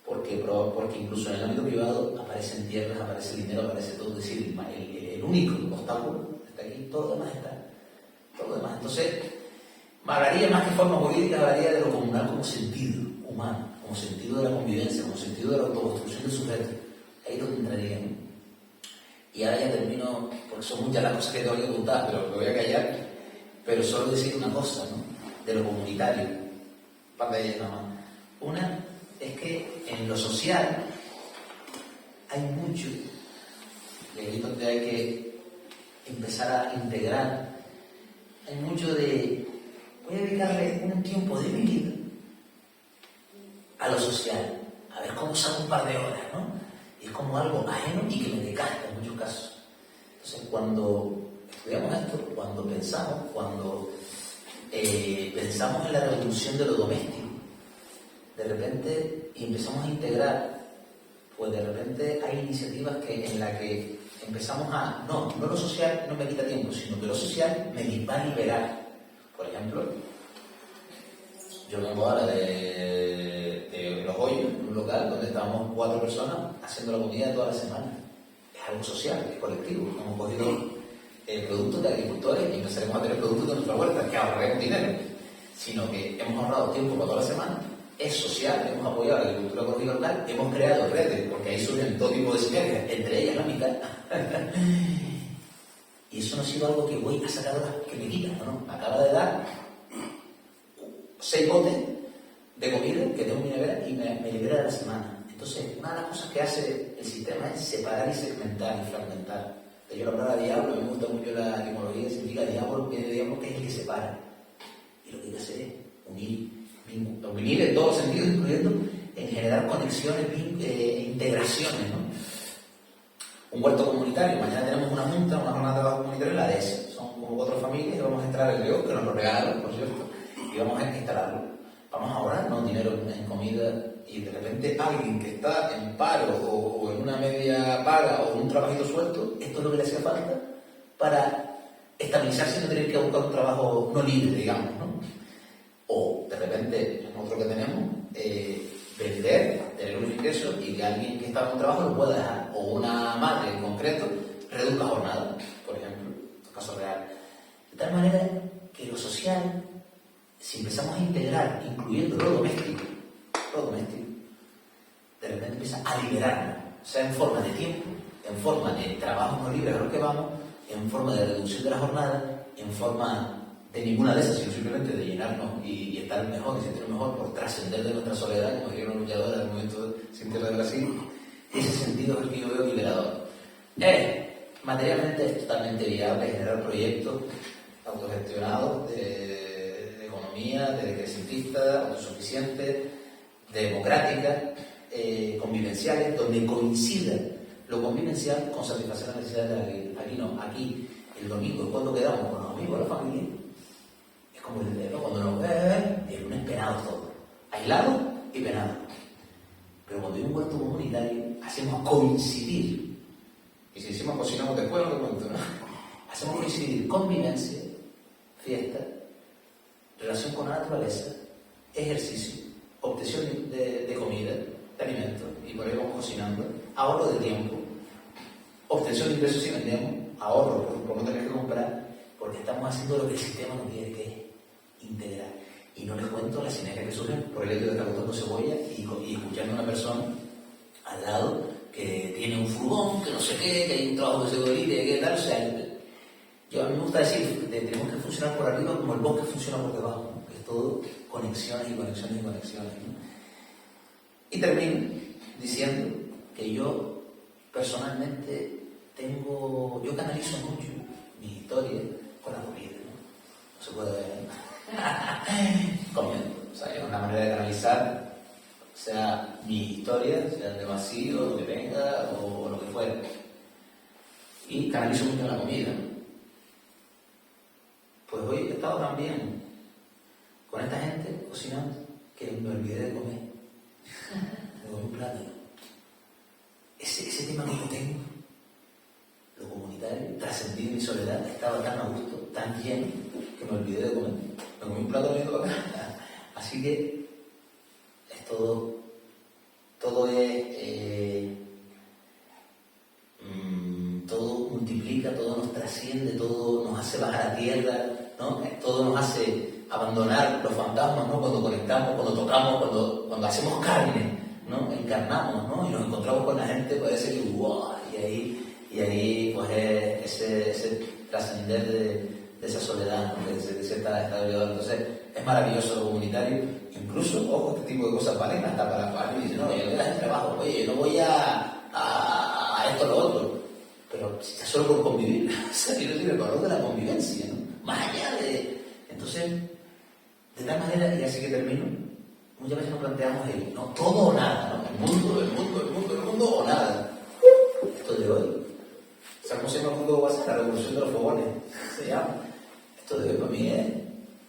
porque incluso en el ámbito privado aparecen tierras, aparece dinero, aparece todo. Es decir, el único obstáculo está aquí, todo lo demás está. Todo lo demás. Entonces, me hablaría más que forma jurídica, hablaría de lo comunal como sentido humano, como sentido de la convivencia, como sentido de la autoconstrucción del sujeto. Ahí es donde entraría, ¿no? Y ahora ya termino, porque son muchas las cosas que tengo que contar, pero me voy a callar. Pero solo decir una cosa, ¿no? De lo comunitario. Un par de ellas nada más. Una es que en lo social hay mucho, y ahí es donde hay que empezar a integrar, hay mucho de, voy a dedicarle un tiempo de mi vida a lo social, a ver cómo saco un par de horas, ¿no? Y es como algo ajeno y que me desgasta en muchos casos. Entonces, cuando estudiamos esto, cuando pensamos en la revolución de lo doméstico, de repente, y empezamos a integrar, pues de repente hay iniciativas en las que empezamos a, no lo social no me quita tiempo, sino que lo social me va a liberar. Por ejemplo, Yo vengo ahora de Los Hoyos, un local donde estábamos 4 personas haciendo la comida de toda la semana. Es algo social, es colectivo. Hemos cogido productos de agricultores y empezaremos a tener productos de nuestra huerta, que ahorraremos dinero, sino que hemos ahorrado tiempo para toda la semana. Es social, hemos apoyado la agricultura ecológica local, hemos creado redes, porque ahí surgen todo tipo de sinergias, entre ellas la mitad. Y eso no ha sido algo que voy a sacar ahora que me digan, ¿no? Me acaba de dar 6 botes de comida que tengo en mi nevera y me libera de la semana. Entonces, una de las cosas que hace el sistema es separar y segmentar y fragmentar. Yo la palabra diablo, me gusta mucho la etimología, significa diablo, viene de diablo, que es el que separa. Y lo que hay que hacer es unir en todos los sentidos, incluyendo en generar conexiones, integraciones, ¿no? Un huerto comunitario, mañana tenemos una junta, una jornada de trabajo comunitario en la dehesa. Son como 4 familias y vamos a entrar el río, que nos lo regalaron, por cierto, y vamos a instalarlo. Vamos a ahorrarnos dinero en comida y de repente alguien que está en paro o en una media paga o en un trabajito suelto, esto es lo que le hacía falta para estabilizarse y no tener que buscar un trabajo no libre, digamos, ¿no? O de repente, en otro que tenemos, vender, tener un ingreso y que alguien que está en un trabajo lo pueda dejar. O una madre en concreto reduzca jornada, por ejemplo, caso real. De tal manera que lo social, si empezamos a integrar, incluyendo lo doméstico, de repente empieza a liberarnos, sea en forma de tiempo, en forma de trabajo no libre a lo que vamos, en forma de reducción de la jornada, en forma de ninguna de esas, sino simplemente de llenarnos y estar mejor y sentirnos mejor por trascender de nuestra soledad, como dijeron los luchadores del movimiento sin tierra de Brasil. Ese sentido es el que yo veo liberador. Es materialmente totalmente viable generar proyectos autogestionados de economía, de decrecentista, autosuficiente, democrática, convivenciales, donde coincida lo convivencial con satisfacer las necesidades de la vida. Aquí no, aquí el domingo, cuando quedamos con los amigos, la familia, es como el dedo, cuando nos el lunes penados todos, aislados y penados. Pero cuando hay un huerto comunitario, hacemos coincidir, y si decimos cocinamos después, no te cuento, ¿no? Hacemos coincidir convivencia, fiesta, relación con la naturaleza, ejercicio, obtención de comida, de alimentos, y por ahí vamos cocinando, ahorro de tiempo, obtención de ingresos si vendemos, ahorro por no tener que comprar, porque estamos haciendo lo que el sistema nos quiere, que es integrar. Y no les cuento las sinergias que surgen por el hecho de estar botando cebolla y escuchando a una persona al lado que tiene un furgón, que no sé qué, que hay un trabajo de seguridad, que tal. O sea, a mí me gusta decir, tenemos que funcionar por arriba como el bosque funciona por debajo, ¿no? Que es todo conexiones y conexiones y conexiones, ¿no? Y termino diciendo que yo personalmente yo canalizo mucho mi historia con la comida, ¿no? No se puede ver, ¿no? Comiendo. O sea, es una manera de canalizar, sea mi historia, sea de vacío, de venga o lo que fuera. Y canalizo mucho en la comida. Pues hoy he estado también con esta gente cocinando que me olvidé de comer. Me comí un plato. Ese tema que yo tengo, lo comunitario, trascendido mi soledad, estaba tan a gusto, tan lleno, que me olvidé de comer. Me comí un plato veniendo para acá. Así que es todo es, todo multiplica, todo nos trasciende, todo nos hace bajar a tierra, ¿no? Todo nos hace abandonar los fantasmas, ¿no? Cuando conectamos, cuando tocamos, cuando hacemos carne, ¿no? Encarnamos, ¿no? Y nos encontramos con la gente, puede ser que ¡wow! Y ahí pues es ese trascender de esa soledad, ¿no? de cierta estabilidad. Entonces es maravilloso lo comunitario, incluso, ojo, este tipo de cosas valen hasta para la familia. Dicen, no, yo no voy a hacer trabajo, oye, yo no voy a esto o lo otro, pero si está solo por convivir, o sea, yo no tiene el valor de la convivencia, ¿no? Más allá de... Entonces, de tal manera, y así que termino, muchas veces nos planteamos el no, todo o nada, ¿no? El mundo o nada. Esto de hoy, ¿sabes cómo se llama el mundo de WhatsApp? La revolución de los fogones, se llama. Esto de hoy para mí es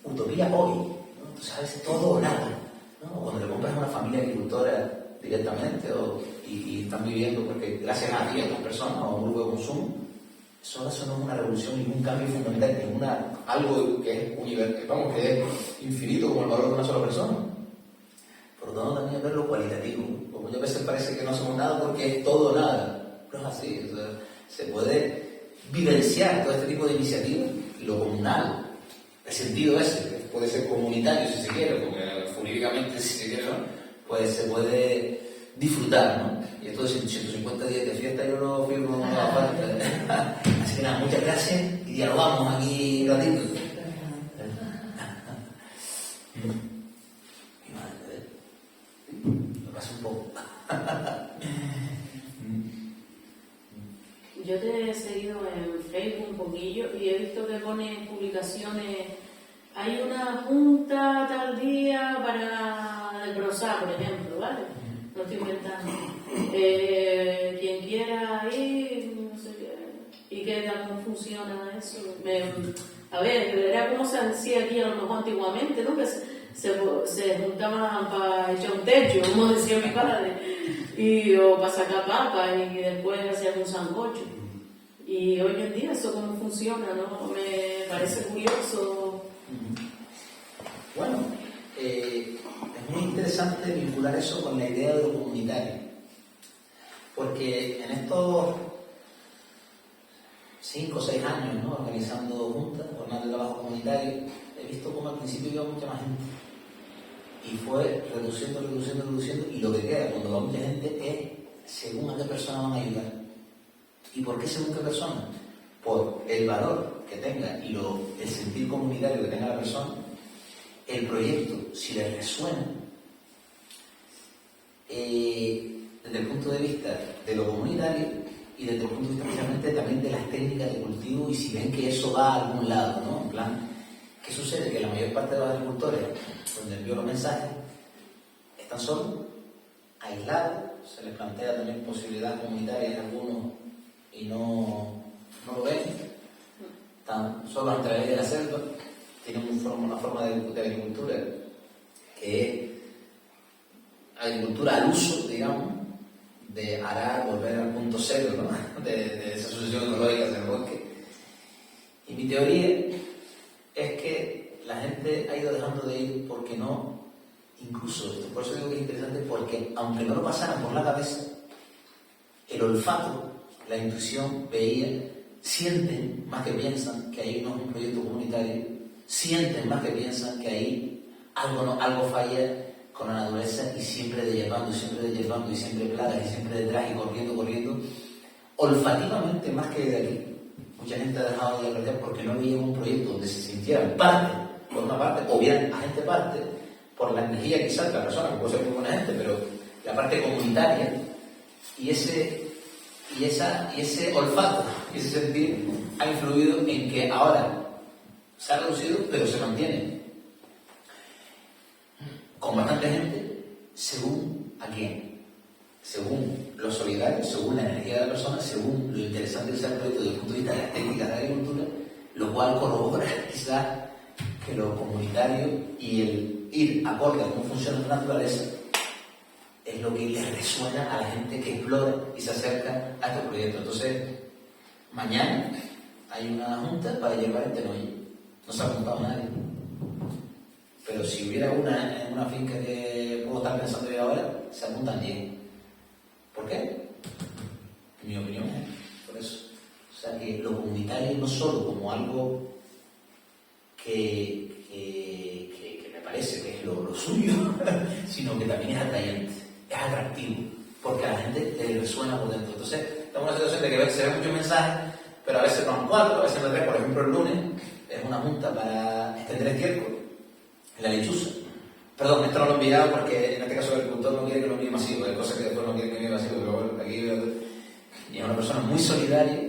utopía hoy, ¿no? Tú sabes, todo o nada, ¿no? Cuando le compras a una familia agricultora directamente y están viviendo porque gracias a ti, a otras personas o a un grupo de consumo, eso no es una revolución, ningún cambio fundamental, algo que es universal, vamos, que es infinito como el valor de una sola persona. Por lo tanto, también es ver lo cualitativo. Como muchas veces parece que no hacemos nada porque es todo o nada. No es así. O sea, se puede vivenciar todo este tipo de iniciativas, lo comunal, el sentido ese, que puede ser comunitario si se quiere, porque jurídicamente si se quiere, ¿no? Pues se puede disfrutar, ¿no? Y estos 150 días de fiesta yo no fui una falta. Así que nada, muchas gracias y dialogamos aquí un ratito. Mi madre, me pasa un poco. Yo te he seguido en Facebook un poquillo y he visto que pones publicaciones. Hay una junta tal día para desbrozar, por ejemplo, ¿vale? No estoy inventando. Quien quiera ir, no sé qué. ¿Y qué tal, cómo funciona eso? A ver, era como se hacía aquí a lo mejor antiguamente, ¿no? Que se juntaban para echar un techo, como decía mi padre, o para sacar papas y después hacían un sancocho. Y hoy en día eso cómo funciona, ¿no? Me parece curioso. Bueno, es muy interesante vincular eso con la idea de lo comunitario, porque en estos 5 o 6 años, ¿no?, organizando juntas, jornadas de trabajo comunitario, he visto cómo al principio iba mucha más gente y fue reduciendo, y lo que queda cuando va mucha gente es según a qué persona van a ayudar. ¿Y por qué según qué persona? Por el valor que tenga y el sentir comunitario que tenga la persona, el proyecto, si le resuena, desde el punto de vista de lo comunitario y desde el punto de vista especialmente también de las técnicas de cultivo, y si ven que eso va a algún lado, ¿no? En plan, ¿qué sucede? Que la mayor parte de los agricultores, donde envío los mensajes, están solos, aislados, se les plantea también posibilidades comunitarias en algunos y no lo ven, están solos entre la ley de la selva, tienen una forma de agricultura que es agricultura al uso, digamos, de arar, volver al punto cero, ¿no?, de esa sucesión ecológica del bosque. Y mi teoría es que la gente ha ido dejando de ir porque no, incluso, por eso digo que es interesante, porque aunque no lo pasaran por la cabeza, el olfato, la intuición veía, sienten más que piensan que ahí no es un proyecto comunitario, sienten más que piensan que ahí algo falla con la naturaleza, y siempre deshiervando, y siempre plagas, y siempre detrás, y corriendo, olfativamente más que de aquí. Mucha gente ha dejado de aprender porque no había un proyecto donde se sintieran parte, por una parte, o bien la gente parte, por la energía quizás de la persona, que puede ser muy buena gente, pero la parte comunitaria, y ese olfato, y ese sentir ha influido en que ahora se ha reducido, pero se mantiene con bastante gente, según a quién, según lo solidario, según la energía de la persona, según lo interesante que sea el proyecto desde el punto de vista de las técnicas de agricultura, lo cual corrobora quizás que lo comunitario y el ir acorde a cómo funciona la naturaleza es lo que le resuena a la gente que explora y se acerca a estos proyectos. Entonces, mañana hay una junta para llevar el Tenoye. No se ha apuntado nadie. Pero si hubiera una en una finca que puedo estar pensando yo ahora, se apuntan 10. ¿Por qué? En mi opinión, por eso. O sea que lo comunitario no solo como algo que me parece que es lo suyo, sino que también es atrayente, es atractivo, porque a la gente le resuena por dentro. Entonces, estamos en una situación de que se ven muchos mensajes, pero a veces no han 4, a veces no 3. Por ejemplo, el lunes es una junta para extender el estiércol en la lechuza. Perdón, esto no lo he enviado porque en este caso el agricultor no quiere que lo envíe masivo, hay cosas que después no quiere que lo envíe masivo, pero bueno, aquí y es una persona muy solidaria,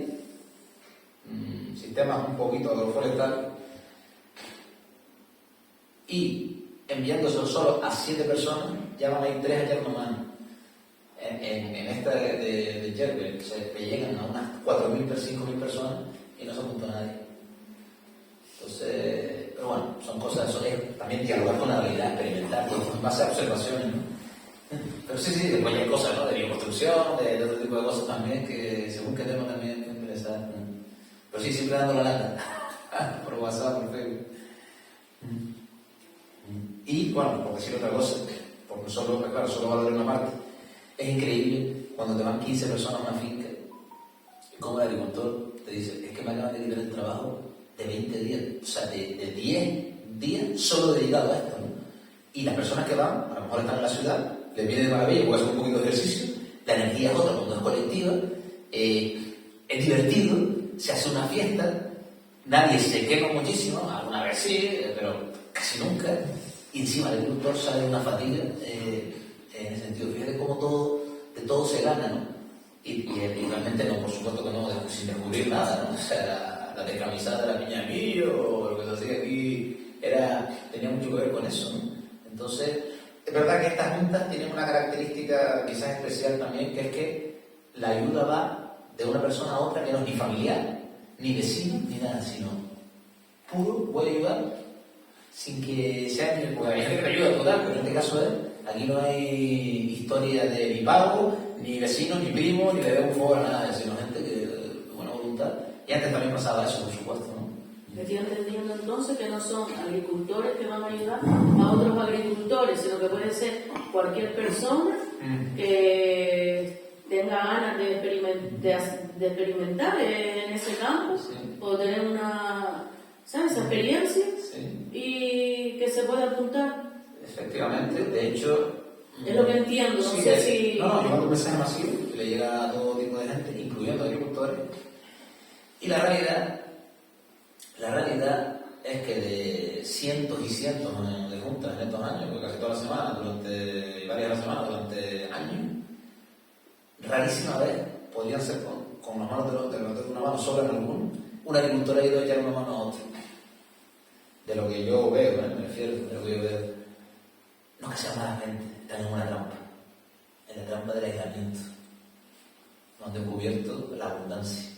sistema un poquito agroforestal, y enviándoselo solo a 7 personas, ya van a ir 3 a echar una mano. En esta de Yerbe, que llegan a unas 4.000, 5.000 personas y no se apunta a nadie. Entonces, pero bueno, son cosas, eso es también dialogar con la realidad, experimentar, en base a observaciones, ¿no? Pero sí, después hay cosas, ¿no?, de bioconstrucción, de otro tipo de cosas también, que según qué tema también es interesante, ¿no? sí, siempre dando la lata. Por WhatsApp, por Facebook. Y bueno, por decir otra cosa, porque solo, claro, solo valoro una parte. Es increíble cuando te van 15 personas a una finca y como el agricultor te dice, es que me acaban de quitar el trabajo de 20 días, o sea, de 10 días solo dedicado a esto, ¿no? Y las personas que van, a lo mejor están en la ciudad, les viene de maravilla, puede hacer un poquito de ejercicio, la energía es otra, cuando es colectiva, es divertido, se hace una fiesta, nadie se quema muchísimo, alguna vez sí, pero casi nunca, y encima el agricultor sale de una fatiga, en el sentido, fíjate cómo de todo se gana, ¿no? Y realmente no, por supuesto que no, sin descubrir nada, ¿no? O sea, la descamisada de la piña de millo, o lo que se hacía aquí, tenía mucho que ver con eso, ¿no? Entonces, es verdad que estas juntas tienen una característica quizás especial también, que es que la ayuda va de una persona a otra, que no es ni familiar, ni vecino, ni nada, sino puro, voy a ayudar, sin que sea ni... Porque hay gente que te ayuda total, pero en este caso aquí no hay historia de ni pago, ni vecino, ni primo, ni le veo un favor a nada, sino gente que de buena voluntad. Y antes también pasaba eso, por supuesto, ¿no? Estoy entendiendo entonces que no son agricultores que van a ayudar a otros agricultores, sino que puede ser cualquier persona que tenga ganas de experimentar en ese campo, Sí. o tener una, ¿sabes?, esa experiencia, Sí. y que se pueda apuntar. Efectivamente, de hecho... Es lo que entiendo, no sí, sé si... No, llevando un mensaje masivo que le llega a todo tipo de gente, incluyendo agricultores. Y la realidad es que de cientos y cientos de juntas en estos años, porque casi todas las semanas, y varias de las semanas, durante años, rarísima vez podrían ser con las manos de una mano sola en alguno, un agricultor ha ido a echar una mano a otro. De lo que yo veo, me refiero, de lo que yo veo. No es que sea mala gente, están en una trampa, en la trampa del aislamiento, no han descubierto la abundancia.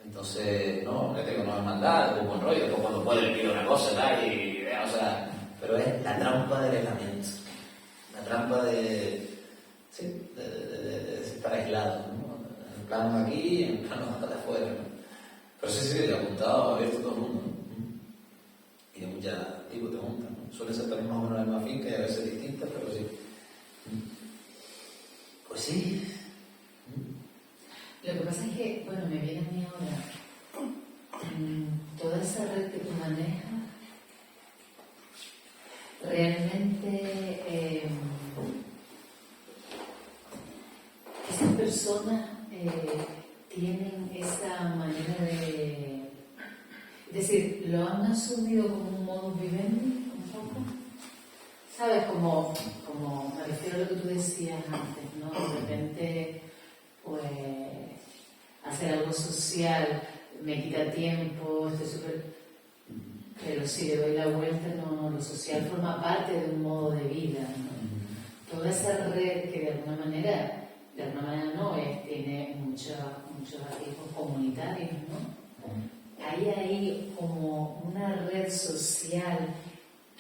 Entonces, no te digo, no es maldad, es buen rollo, después cuando puede le pido una cosa, tal, o sea, pero es la trampa del aislamiento, la trampa de estar aislado, ¿no? En plano aquí, en plano de afuera, ¿no? Pero sí, el apuntado abierto a todo el mundo, ¿no? Y de muchos tipos de juntas, ¿no? Suele ser también más o menos la misma finca y a veces distintas, pero sí. Pues sí. Lo que pasa es que, bueno, me viene a mí ahora toda esa red que tú manejas, realmente esas personas tienen esa manera de... Es decir, lo han asumido como un modus vivendi, un poco. ¿Sabes? Como me refiero a lo que tú decías antes, ¿no? De repente, pues, hacer algo social me quita tiempo, estoy súper... Pero si le doy la vuelta, no, lo social forma parte de un modo de vida, ¿no? Toda esa red que de alguna manera no, tiene muchos rasgos comunitarios, ¿no? Hay ahí como una red social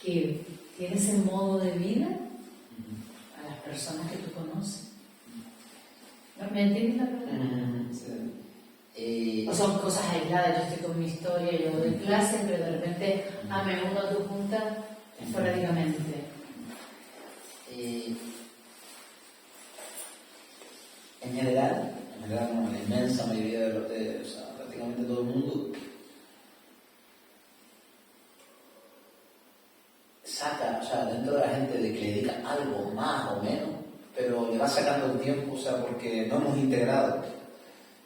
que tiene ese modo de vida a las personas que tú conoces. ¿Me entiendes la pregunta? Sí. O son cosas aisladas, yo estoy con mi historia, yo doy clases, pero de repente me uno a tu junta esporádicamente. En general, no, la inmensa mayoría o sea, prácticamente todo el mundo saca, o sea, dentro de la gente de que le dedica algo más o menos, pero le va sacando el tiempo, o sea, porque no hemos integrado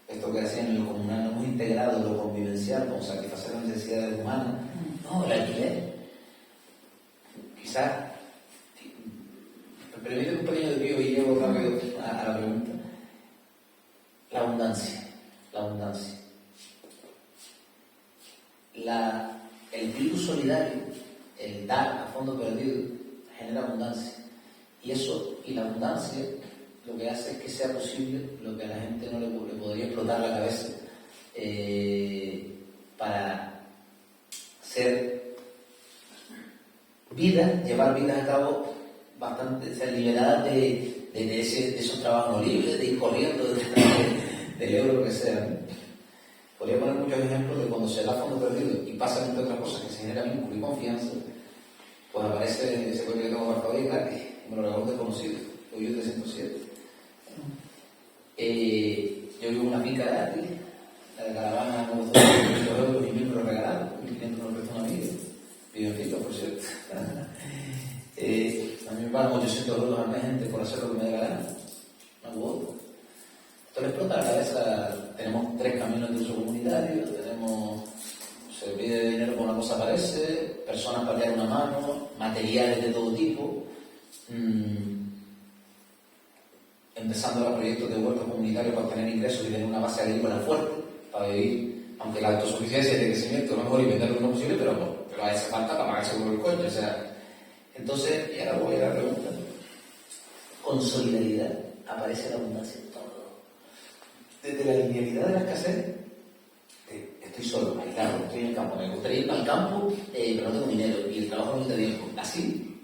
esto que hacían en lo comunal, no hemos integrado lo convivencial como satisfacer las necesidades humanas. No, el alquiler. Quizás, permíteme un pequeño desvío y llego rápido a la pregunta. La abundancia. El virus solidario, el dar a fondo perdido, genera abundancia. Y la abundancia lo que hace es que sea posible lo que a la gente no le podría explotar la cabeza para hacer vidas, llevar vidas a cabo bastante, ser liberadas de esos trabajos no libres, de ir corriendo del euro, lo que sea, ¿no? Podría poner muchos ejemplos de cuando se da fondo perdido y pasan entre otras cosas que se genera vínculo y confianza, pues aparece ese coche que tengo marcado ahí, que me lo regaló un desconocido, el Peugeot 307. Yo vivo en una finca gratis, la de caravana me costó 1.500 euros y 1.000 me lo regalaron, 1.500 me lo prestó un amigo, vivo en finca, por cierto. A mí me pagan 800 euros al mes, gente, por hacer lo que me dé la gana, una cuota. Esto le explota la cabeza. Tenemos 3 caminos de uso comunitario, se pide dinero por una cosa aparece, personas para dar una mano, materiales de todo tipo, empezando ahora proyectos de huertos comunitarios para obtener ingresos y tener una base agrícola fuerte para vivir, aunque la autosuficiencia y el crecimiento no es mejor inventar lo posible, pero hace falta para pagarse por el coche, o sea. Entonces, y ahora voy a la pregunta, con solidaridad aparece la abundancia en todo. Desde la linealidad de la escasez, estoy solo, aislado, estoy en el campo, me gustaría ir al campo, pero no tengo dinero y el trabajo no me da tiempo. Así,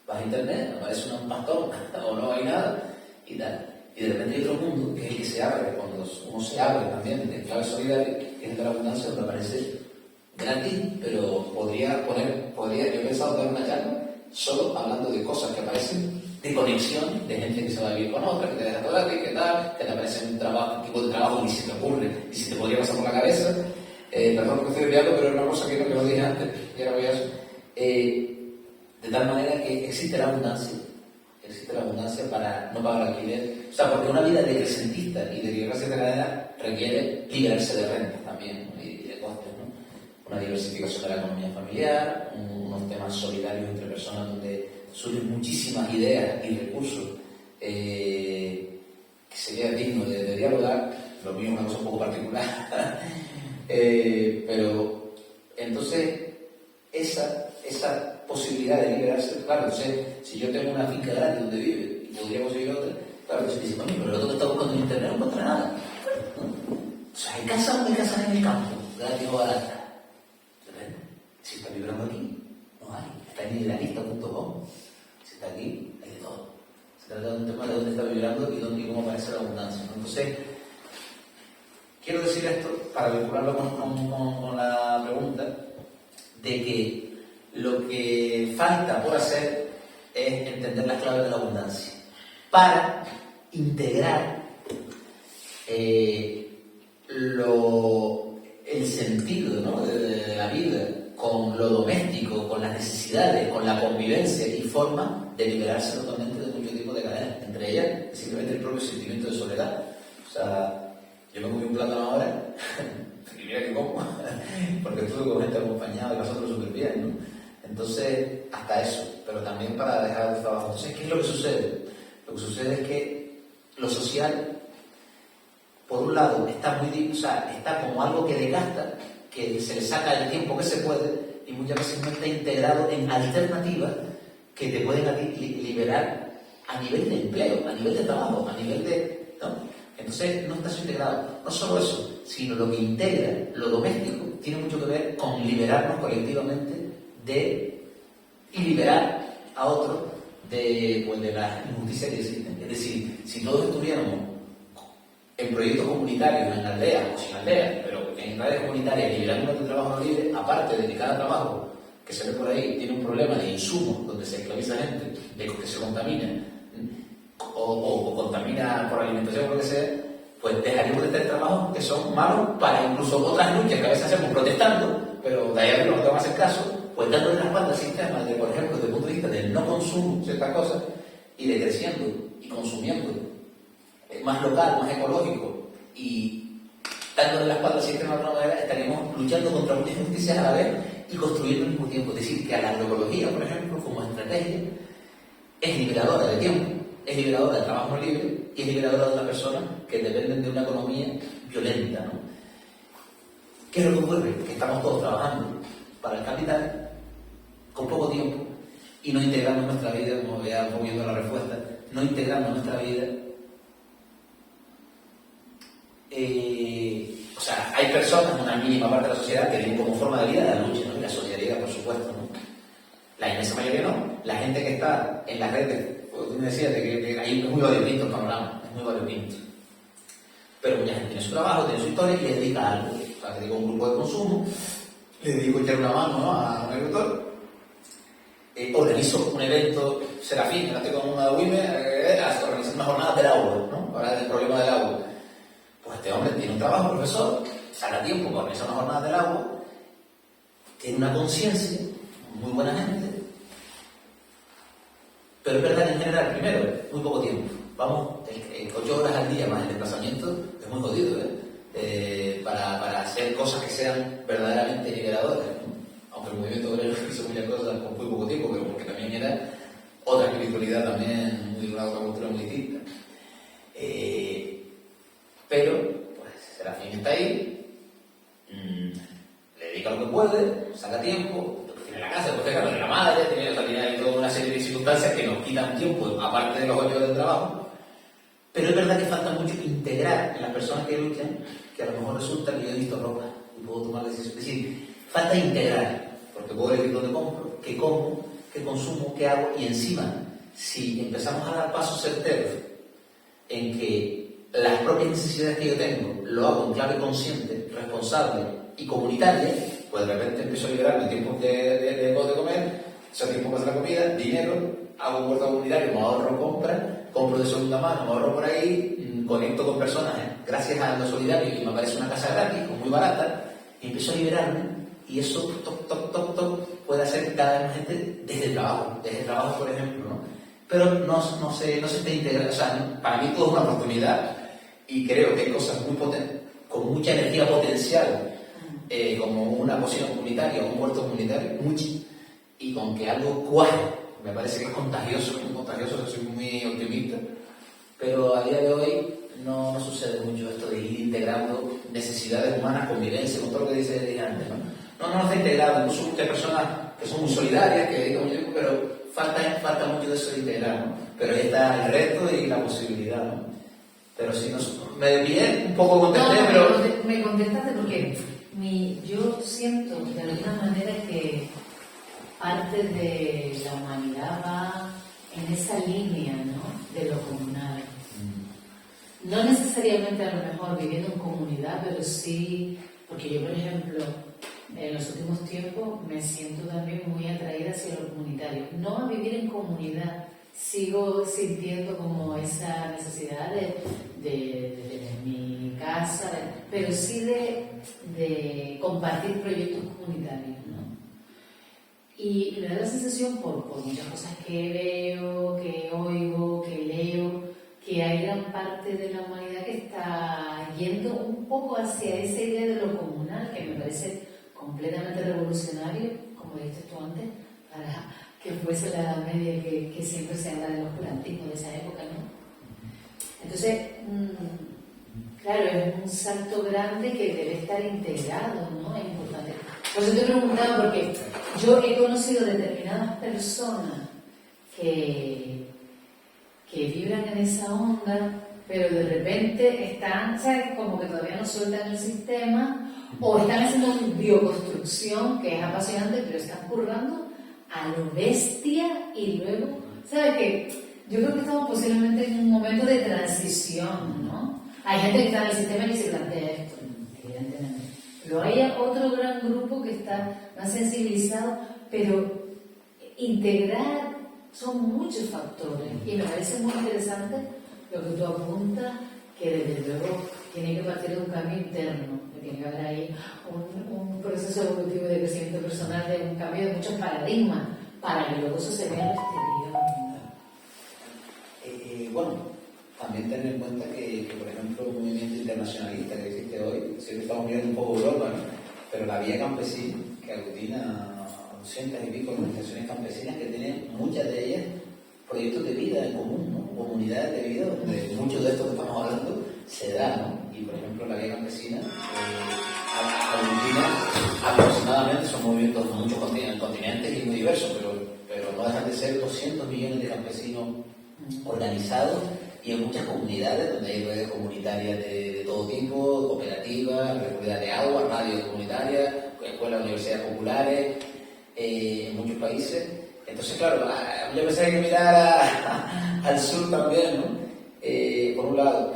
vas a internet, aparece un pastor o no hay nada y tal. Y de repente hay otro mundo que es el que se abre, cuando uno se abre también en clave solidaria, que es de la abundancia, donde aparece gratis, pero yo he pensado dar una charla solo hablando de cosas que aparecen de conexión, de gente que se va a vivir con otra, que te deja todo gratis, que tal, que te aparece un tipo de trabajo que si te ocurre y si te podría pasar por la cabeza. Perdón que estoy enviando, pero era una cosa que no dije antes, y ahora voy a eso. De tal manera que existe la abundancia para no pagar alquiler. O sea, porque una vida decrecentista y de clase de cadena requiere liberarse de rentas también, ¿no? Y de costes, ¿no? Una diversificación de la economía familiar, unos temas solidarios entre personas donde surgen muchísimas ideas y recursos que sería digno de dialogar. Lo mío es una cosa un poco particular. Pero entonces esa posibilidad de liberarse, claro, entonces, si yo tengo una finca gratis donde vive y podría conseguir otra, claro, entonces dice, coño, pero lo que está buscando en internet no encuentra nada, ¿no? O sea, hay casas en el campo, gratis o baratas. Si está vibrando aquí, no hay. Está en idealista.com. Si está aquí, hay de todo. Se trata de un tema de dónde está vibrando y cómo aparece la abundancia, ¿no? Entonces, quiero decir esto para vincularlo con la pregunta de que lo que falta por hacer es entender las claves de la abundancia para integrar el sentido, ¿no?, de la vida con lo doméstico, con las necesidades, con la convivencia y forma de liberarse totalmente de muchos tipos de cadenas, entre ellas simplemente el propio sentimiento de soledad. O sea, yo me comí un plátano ahora y mira que como, porque estuve con gente acompañada y nosotros súper bien, ¿no? Entonces, hasta eso, pero también para dejar el trabajo. Entonces, ¿qué es lo que sucede? Lo que sucede es que lo social, por un lado, está como algo que desgasta, que se le saca el tiempo que se puede y muchas veces no está integrado en alternativas que te pueden liberar a nivel de empleo, a nivel de trabajo, a nivel de... ¿no? Entonces no está eso integrado. No solo eso, sino lo que integra lo doméstico tiene mucho que ver con liberarnos colectivamente y liberar a otros de las injusticias que existen. Es decir, si todos estuviéramos en proyectos comunitarios, en aldeas o sin aldeas, pero en redes comunitarias liberando de trabajo libre, aparte de que cada trabajo que se ve por ahí tiene un problema de insumos donde se esclaviza gente, de que se contamina o contamina por alimentación o lo que sea, pues dejaríamos de tener trabajos que son malos para incluso otras luchas que a veces hacemos protestando, pero de ahí arriba no te van a hacer caso, pues dándole la espalda al sistema, por ejemplo, desde el punto de vista del no consumo ciertas cosas y de creciendo y consumiendo más local, más ecológico y dándole la espalda al sistema de alguna manera, estaríamos luchando contra muchas injusticias a la vez y construyendo al mismo tiempo. Es decir, que a la agroecología, por ejemplo, como estrategia, es liberadora de tiempo, es liberadora de trabajo libre y es liberadora de las personas que dependen de una economía violenta, ¿no? ¿Qué es lo que ocurre? Que estamos todos trabajando para el capital con poco tiempo y no integrando nuestra vida, como ya un poco viendo la respuesta, no integrando nuestra vida. O sea, hay personas, una mínima parte de la sociedad, que ven como forma de vida la lucha, ¿no? Y la solidaridad, por supuesto, ¿no? La inmensa mayoría no. La gente que está en las redes, pues tú me decías que ahí es muy variopinto el panorama, es muy variopinto. Pero mucha gente tiene su trabajo, tiene su historia y le dedica a algo. O sea, que digo, un grupo de consumo, le dedico a echar una mano, ¿no?, a un agricultor. Organizo un evento, Serafín, ahora estoy con una WIME, organizando una jornada del agua, ¿no?, para el problema del agua. Pues este hombre tiene un trabajo, profesor, saca tiempo para organizar una jornada del agua, tiene una conciencia, muy buena gente, pero es verdad que en general, primero, muy poco tiempo. Vamos, 8 horas al día más el desplazamiento es muy jodido, para hacer cosas que sean verdaderamente liberadoras, ¿no? Aunque el movimiento obrero hizo muchas cosas con muy poco tiempo, pero porque también era otra espiritualidad también, una otra cultura muy distinta. Pero, pues, Serafín está ahí, le dedica lo que puede, saca tiempo, después tiene la casa, después claro, tiene la madre, tiene ahí toda una serie de circunstancias que nos quitan tiempo, aparte de los 8 horas de trabajo. Pero es verdad que falta mucho integrar en las personas que luchan, que a lo mejor resulta que yo he visto ropa y puedo tomar decisiones. Es decir, falta integrar, porque puedo elegir dónde compro, qué como, qué consumo, qué hago, y encima, si empezamos a dar pasos certeros en que las propias necesidades que yo tengo lo hago en clave consciente, responsable y comunitaria, pues de repente empiezo a liberarme tiempos de comer, esos tiempos para hacer la comida, dinero, hago un huerto comunitario, me ahorro compro de segunda mano, me ahorro por ahí, conecto con personas, gracias a lo solidario, y me aparece una casa gratis, o muy barata, y empiezo a liberarme, y eso, puede hacer cada vez más gente desde el trabajo, por ejemplo, ¿no? Pero no se está integrando, o sea, para mí todo es una oportunidad, y creo que hay cosas muy potentes, con mucha energía potencial, como una cocina comunitaria, un huerto comunitario, mucho, y con que algo cuaje. Me parece que es contagioso, soy muy optimista, pero a día de hoy no sucede mucho esto de ir integrando necesidades humanas, convivencia, con todo lo que dije antes, ¿no? No está integrado, incluso hay personas que son muy solidarias, que dedican mucho tiempo, pero falta mucho de eso de integrar, ¿no? Pero ahí está el reto y la posibilidad, ¿no? Pero si me desvié, un poco contesté, pero... Me contestaste porque yo siento de alguna manera que parte de la humanidad va en esa línea, ¿no?, de lo comunal. No necesariamente a lo mejor viviendo en comunidad, pero sí, porque yo, por ejemplo, en los últimos tiempos me siento también muy atraída hacia lo comunitario. No a vivir en comunidad, sigo sintiendo como esa necesidad de tener mi casa, pero sí de compartir proyectos comunitarios, ¿no? Y me da la sensación, por muchas cosas que veo, que oigo, que leo, que hay gran parte de la humanidad que está yendo un poco hacia esa idea de lo comunal, que me parece completamente revolucionario, como dijiste tú antes, para que fuese la Edad Media, que siempre se habla del oscurantismo de esa época, ¿no? Entonces, claro, es un salto grande que debe estar integrado, ¿no? Es importante. Por eso te preguntaba, porque yo he conocido determinadas personas que vibran en esa onda, pero de repente están, ¿sabes?, como que todavía no sueltan el sistema, o están haciendo una bioconstrucción que es apasionante, pero están currando a lo bestia, y luego, ¿sabes qué? Yo creo que estamos posiblemente en un momento de transición, ¿no? Hay gente que está en el sistema y que se plantea esto, evidentemente. Pero hay otro gran grupo que está más sensibilizado, pero integrar son muchos factores, y me parece muy interesante lo que tú apuntas, que desde luego tiene que partir de un cambio interno, que tiene que haber ahí un proceso evolutivo de crecimiento personal, de un cambio de muchos paradigmas, para que luego eso se vea en el exterior. Bueno, también tener en cuenta que, por ejemplo, un movimiento internacionalista que existe hoy, siempre estamos mirando un poco Europa, ¿no? Pero la Vía Campesina, que aglutina a 200 y pico organizaciones campesinas, que tienen muchas de ellas proyectos de vida en común, ¿no? Comunidades de vida, donde muchos de estos que estamos hablando se dan, ¿no? Y por ejemplo, la Vía Campesina aglutina aproximadamente, son movimientos de muchos continentes y muy diversos, pero no dejan de ser 200 millones de campesinos organizados, y en muchas comunidades donde hay redes comunitarias de todo tipo, cooperativas, recogidas de agua, radios comunitarias, escuelas, universidades populares, en muchos países. Entonces, claro, yo pensé que hay que mirar al sur también, ¿no? Por un lado,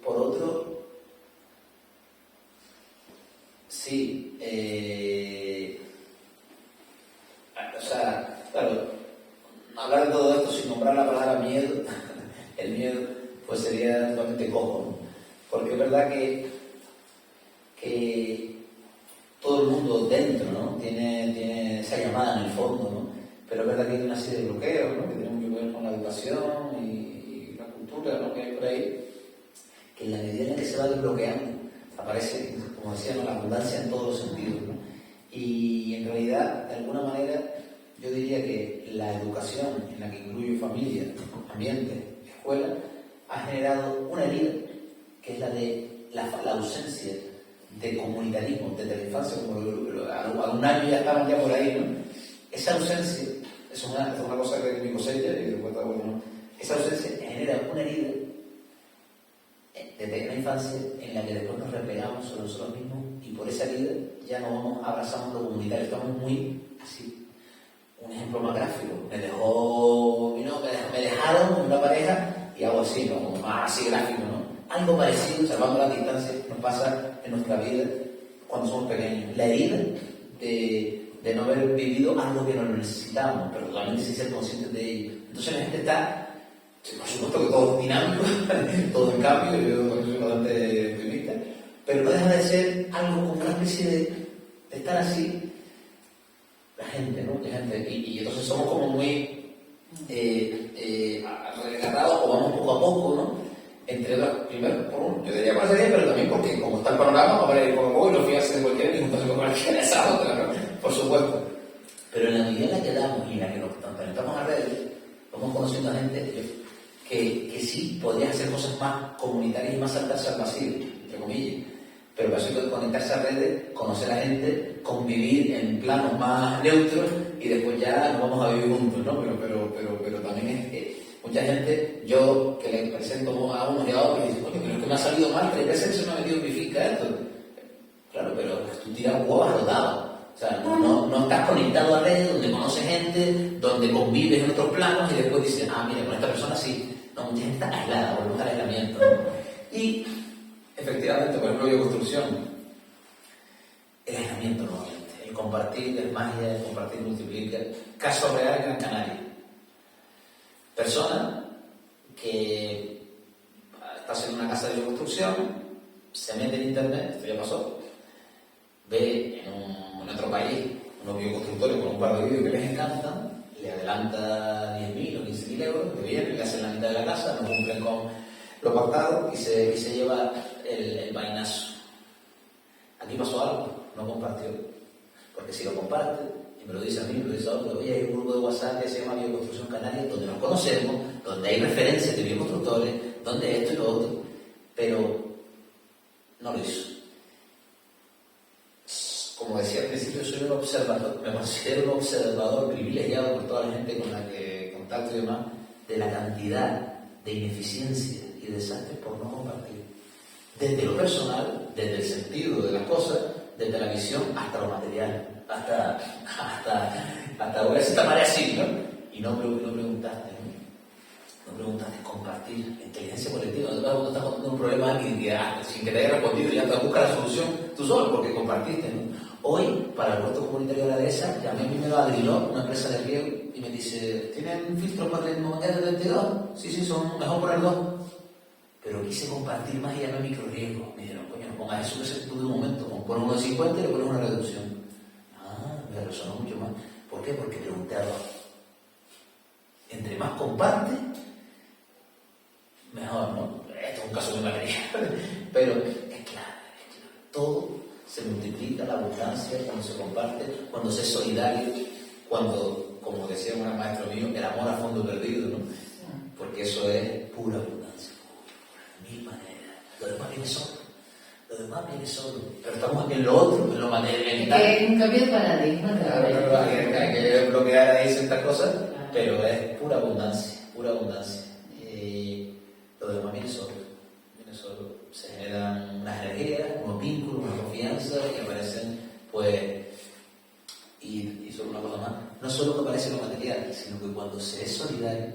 por otro, sí, o sea, claro, hablar de todo esto sin nombrar la palabra miedo, el miedo, pues sería totalmente cojo, ¿no? Porque es verdad que todo el mundo dentro, ¿no? Tiene esa llamada en el fondo, ¿no? Pero es verdad que hay una serie de bloqueos, ¿no? Que tienen mucho que ver con la educación y la cultura, ¿no? Que hay por ahí, que en la medida en la que se va desbloqueando, aparece, como decía, ¿no? La abundancia en todos los sentidos, ¿no? Y en realidad, de alguna manera, yo diría que la educación, en la que incluye familia, ambiente, escuela, ha generado una herida, que es la de la ausencia de comunitarismo desde la infancia, como a un año ya estaban ya por ahí, ¿no? Esa ausencia, es una cosa que me cosecha y después está bueno, ¿no? Esa ausencia genera una herida desde la infancia en la que después nos replegamos sobre nosotros mismos y por esa herida ya nos vamos abrazando lo comunitario, estamos muy así. Un ejemplo más gráfico, me dejaron una pareja y hago así, ¿no? Más así gráfico, ¿no? Algo parecido, salvando la distancia, nos pasa en nuestra vida cuando somos pequeños. La herida de no haber vivido algo que no necesitamos, pero totalmente sin ser conscientes de ello. Entonces la gente está, por supuesto que todo es dinámico, todo en cambio, yo soy bastante optimista, pero no deja de ser algo como una especie de estar así, la gente, ¿no? La gente, y entonces somos como muy regarrados o vamos poco a poco, ¿no? Entre otras, primero, yo diría más sería, pero también porque como está el panorama, vamos a ir poco a poco y no fiarse de cualquiera y juntarse con cualquiera, esa otra, ¿no? Por supuesto. Pero en la medida en la que damos y en la que nos penetramos a redes, vamos conociendo a gente que sí podría hacer cosas más comunitarias y más saltarse al vacío, entre comillas. Pero para eso hay que conectarse a redes, conocer a gente, convivir en planos más neutros y después ya nos vamos a vivir juntos, ¿no? Pero también es mucha gente, yo que le presento a unos y a otros y digo, coño, pero es que me ha salido mal, 3 veces se me ha metido en mi finca esto. Claro, pero tú tiras huevos a los dados. O sea, no estás conectado a redes donde conoces gente, donde convives en otros planos y después dices, mira, con esta persona sí. No, mucha gente está aislada, volvemos al aislamiento, ¿no? Y efectivamente, por ejemplo, bioconstrucción, el aislamiento nuevamente, el compartir es magia, el compartir multiplica. Caso real en Gran Canaria. Persona que está en una casa de bioconstrucción, se mete en internet, esto ya pasó, ve en otro país unos bioconstructores con un par de vídeos que les encantan, le adelanta 10.000 o 15.000 euros, que viene, le hacen la mitad de la casa, no cumplen con lo pactado y se lleva el vainazo. Aquí pasó algo, no compartió. Porque si lo comparte, y me lo dice a mí, me lo dice a otro, oye, hay un grupo de WhatsApp que se llama Bioconstrucción Canaria, donde nos conocemos, donde hay referencias de bioconstructores, donde esto y lo otro, pero no lo hizo. Como decía al principio, soy un observador, me considero un observador privilegiado por toda la gente con la que contacto y demás, de la cantidad de ineficiencia y desastres por no compartir. Desde lo personal, desde el sentido de las cosas, desde la visión hasta lo material, hasta voy a decir esta manera así, ¿no? Y no preguntaste, ¿no? No preguntaste, compartir, inteligencia colectiva, no cuando estás contando un problema a alguien que sin que te haya respondido ya te busca la solución tú solo porque compartiste, ¿no? Hoy, para el huerto comunitario de la dehesa, llamé primero a Adriló, una empresa de riego, y me dice, ¿tienen filtros para el momentero de 32? Sí, son mejor poner 2. Pero quise compartir más y llamé microriego. Me dijeron, coño, no pongas eso que se tuvo de un momento, pon uno de 50 y le pones una reducción. Me resonó mucho más. ¿Por qué? Porque pregunté a 2. Entre más comparte, mejor, ¿no? Esto es un caso muy material. Pero es claro, todo se multiplica, la abundancia, cuando se comparte, cuando se es solidario, cuando, como decía un maestro mío, el amor a fondo perdido, ¿no? Porque eso es pura abundancia, de mil maneras. Lo demás viene solo. Pero estamos en lo otro, en lo material. Es un cambio de paradigma. Hay que bloquear ahí ciertas cosas, pero es pura abundancia. Lo demás viene solo. Se generan unas energías, unos vínculos, una confianza que aparecen, pues, y solo una cosa más, no solo que aparece lo material, sino que cuando se es solidario,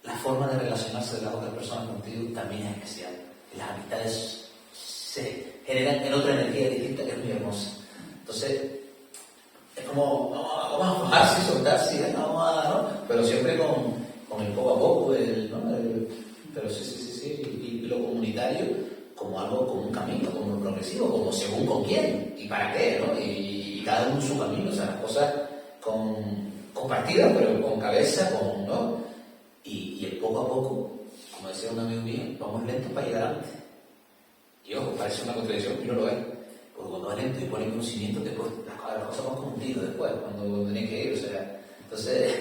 la forma de relacionarse de las otras personas contigo también es especial. las amistades se generan en otra energía distinta que es muy hermosa. Entonces, es como, vamos a bajar, sí, soltar, sí, vamos a, ¿no? Pero siempre con el poco a poco, pero sí, y lo comunitario como algo, como un camino, como un progresivo, como según con quién y para qué, ¿no? Y cada uno su camino, o sea, las cosas compartidas, pero con cabeza, ¿no? Y el poco a poco, como decía un amigo mío, vamos lentos para llegar antes. Y ojo, parece una contradicción, y no lo es. Porque cuando vas lento y pones conocimiento, después las cosas van como un tiro después, cuando tenés que ir, o sea. Entonces,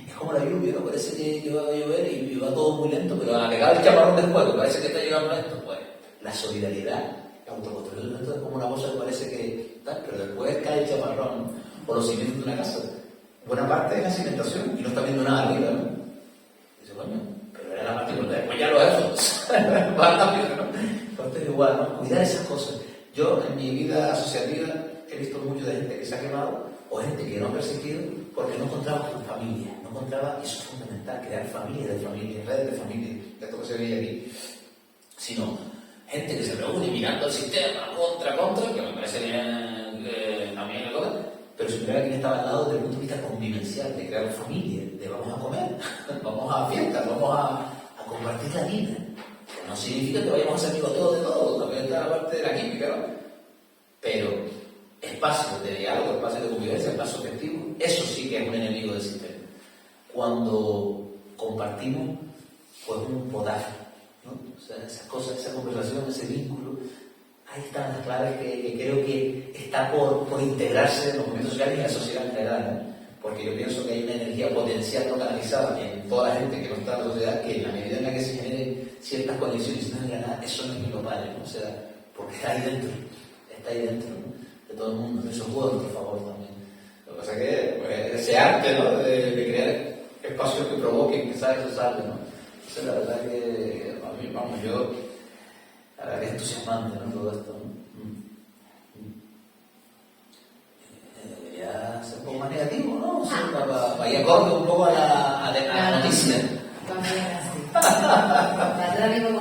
es como la lluvia, ¿no? Parece que va a llover y va todo muy lento, pero a pegar el chaparrón después, que parece que está llegando lento, pues. La solidaridad, el autocontrol, esto es como una cosa que parece que tal, pero después cae el chaparrón, ¿no? O los cimientos de una casa. Buena parte es la cimentación y no está viendo nada arriba, ¿no? Dice, coño, pero era la parte importante, después ya lo he va rápido, ¿no? Entonces, igual, ¿no? Cuidar esas cosas. Yo, en mi vida asociativa, he visto mucho de gente que se ha quemado o gente que no ha persistido porque no encontraba familia, no encontraba, y eso es fundamental, crear familias de familias, redes de familias, de esto que se veía aquí, sino gente que se reúne mirando el sistema contra, que me parece bien también la cosa, pero si hubiera quien estaba al lado desde el punto de vista convivencial, de crear familia, de vamos a comer, vamos a fiestas, vamos a compartir la vida. Que no significa que vayamos a ser amigos todos de todo, también está la parte de la química, ¿no? Pero espacios de diálogo, espacios de convivencia, espacios objetivos, eso sí que es un enemigo del sistema. Cuando compartimos, pues un podaje, ¿no? O sea, esas cosas, esa conversación, ese vínculo, ahí están las claves que creo que está por integrarse en los movimientos sociales y en la sociedad en general, ¿no? Porque yo pienso que hay una energía potencial no canalizada en toda la gente que no está en la sociedad, que en la medida en la que se generen ciertas condiciones y no hay nada, eso no es ni lo padre, ¿no? O sea, porque está ahí dentro, ¿no? De todo el mundo, eso es bueno, por favor, también. Lo que pasa es que pues, ese arte, ¿no? De crear espacios que provoquen, que eso salga, ¿no? Entonces, la verdad que a mí, vamos, la verdad que es entusiasmante, ¿no? Todo esto, ¿no? Debería ser un poco más negativo, ¿no? O sea, para ir acorde un poco a la noticia. Va bien así. Va a con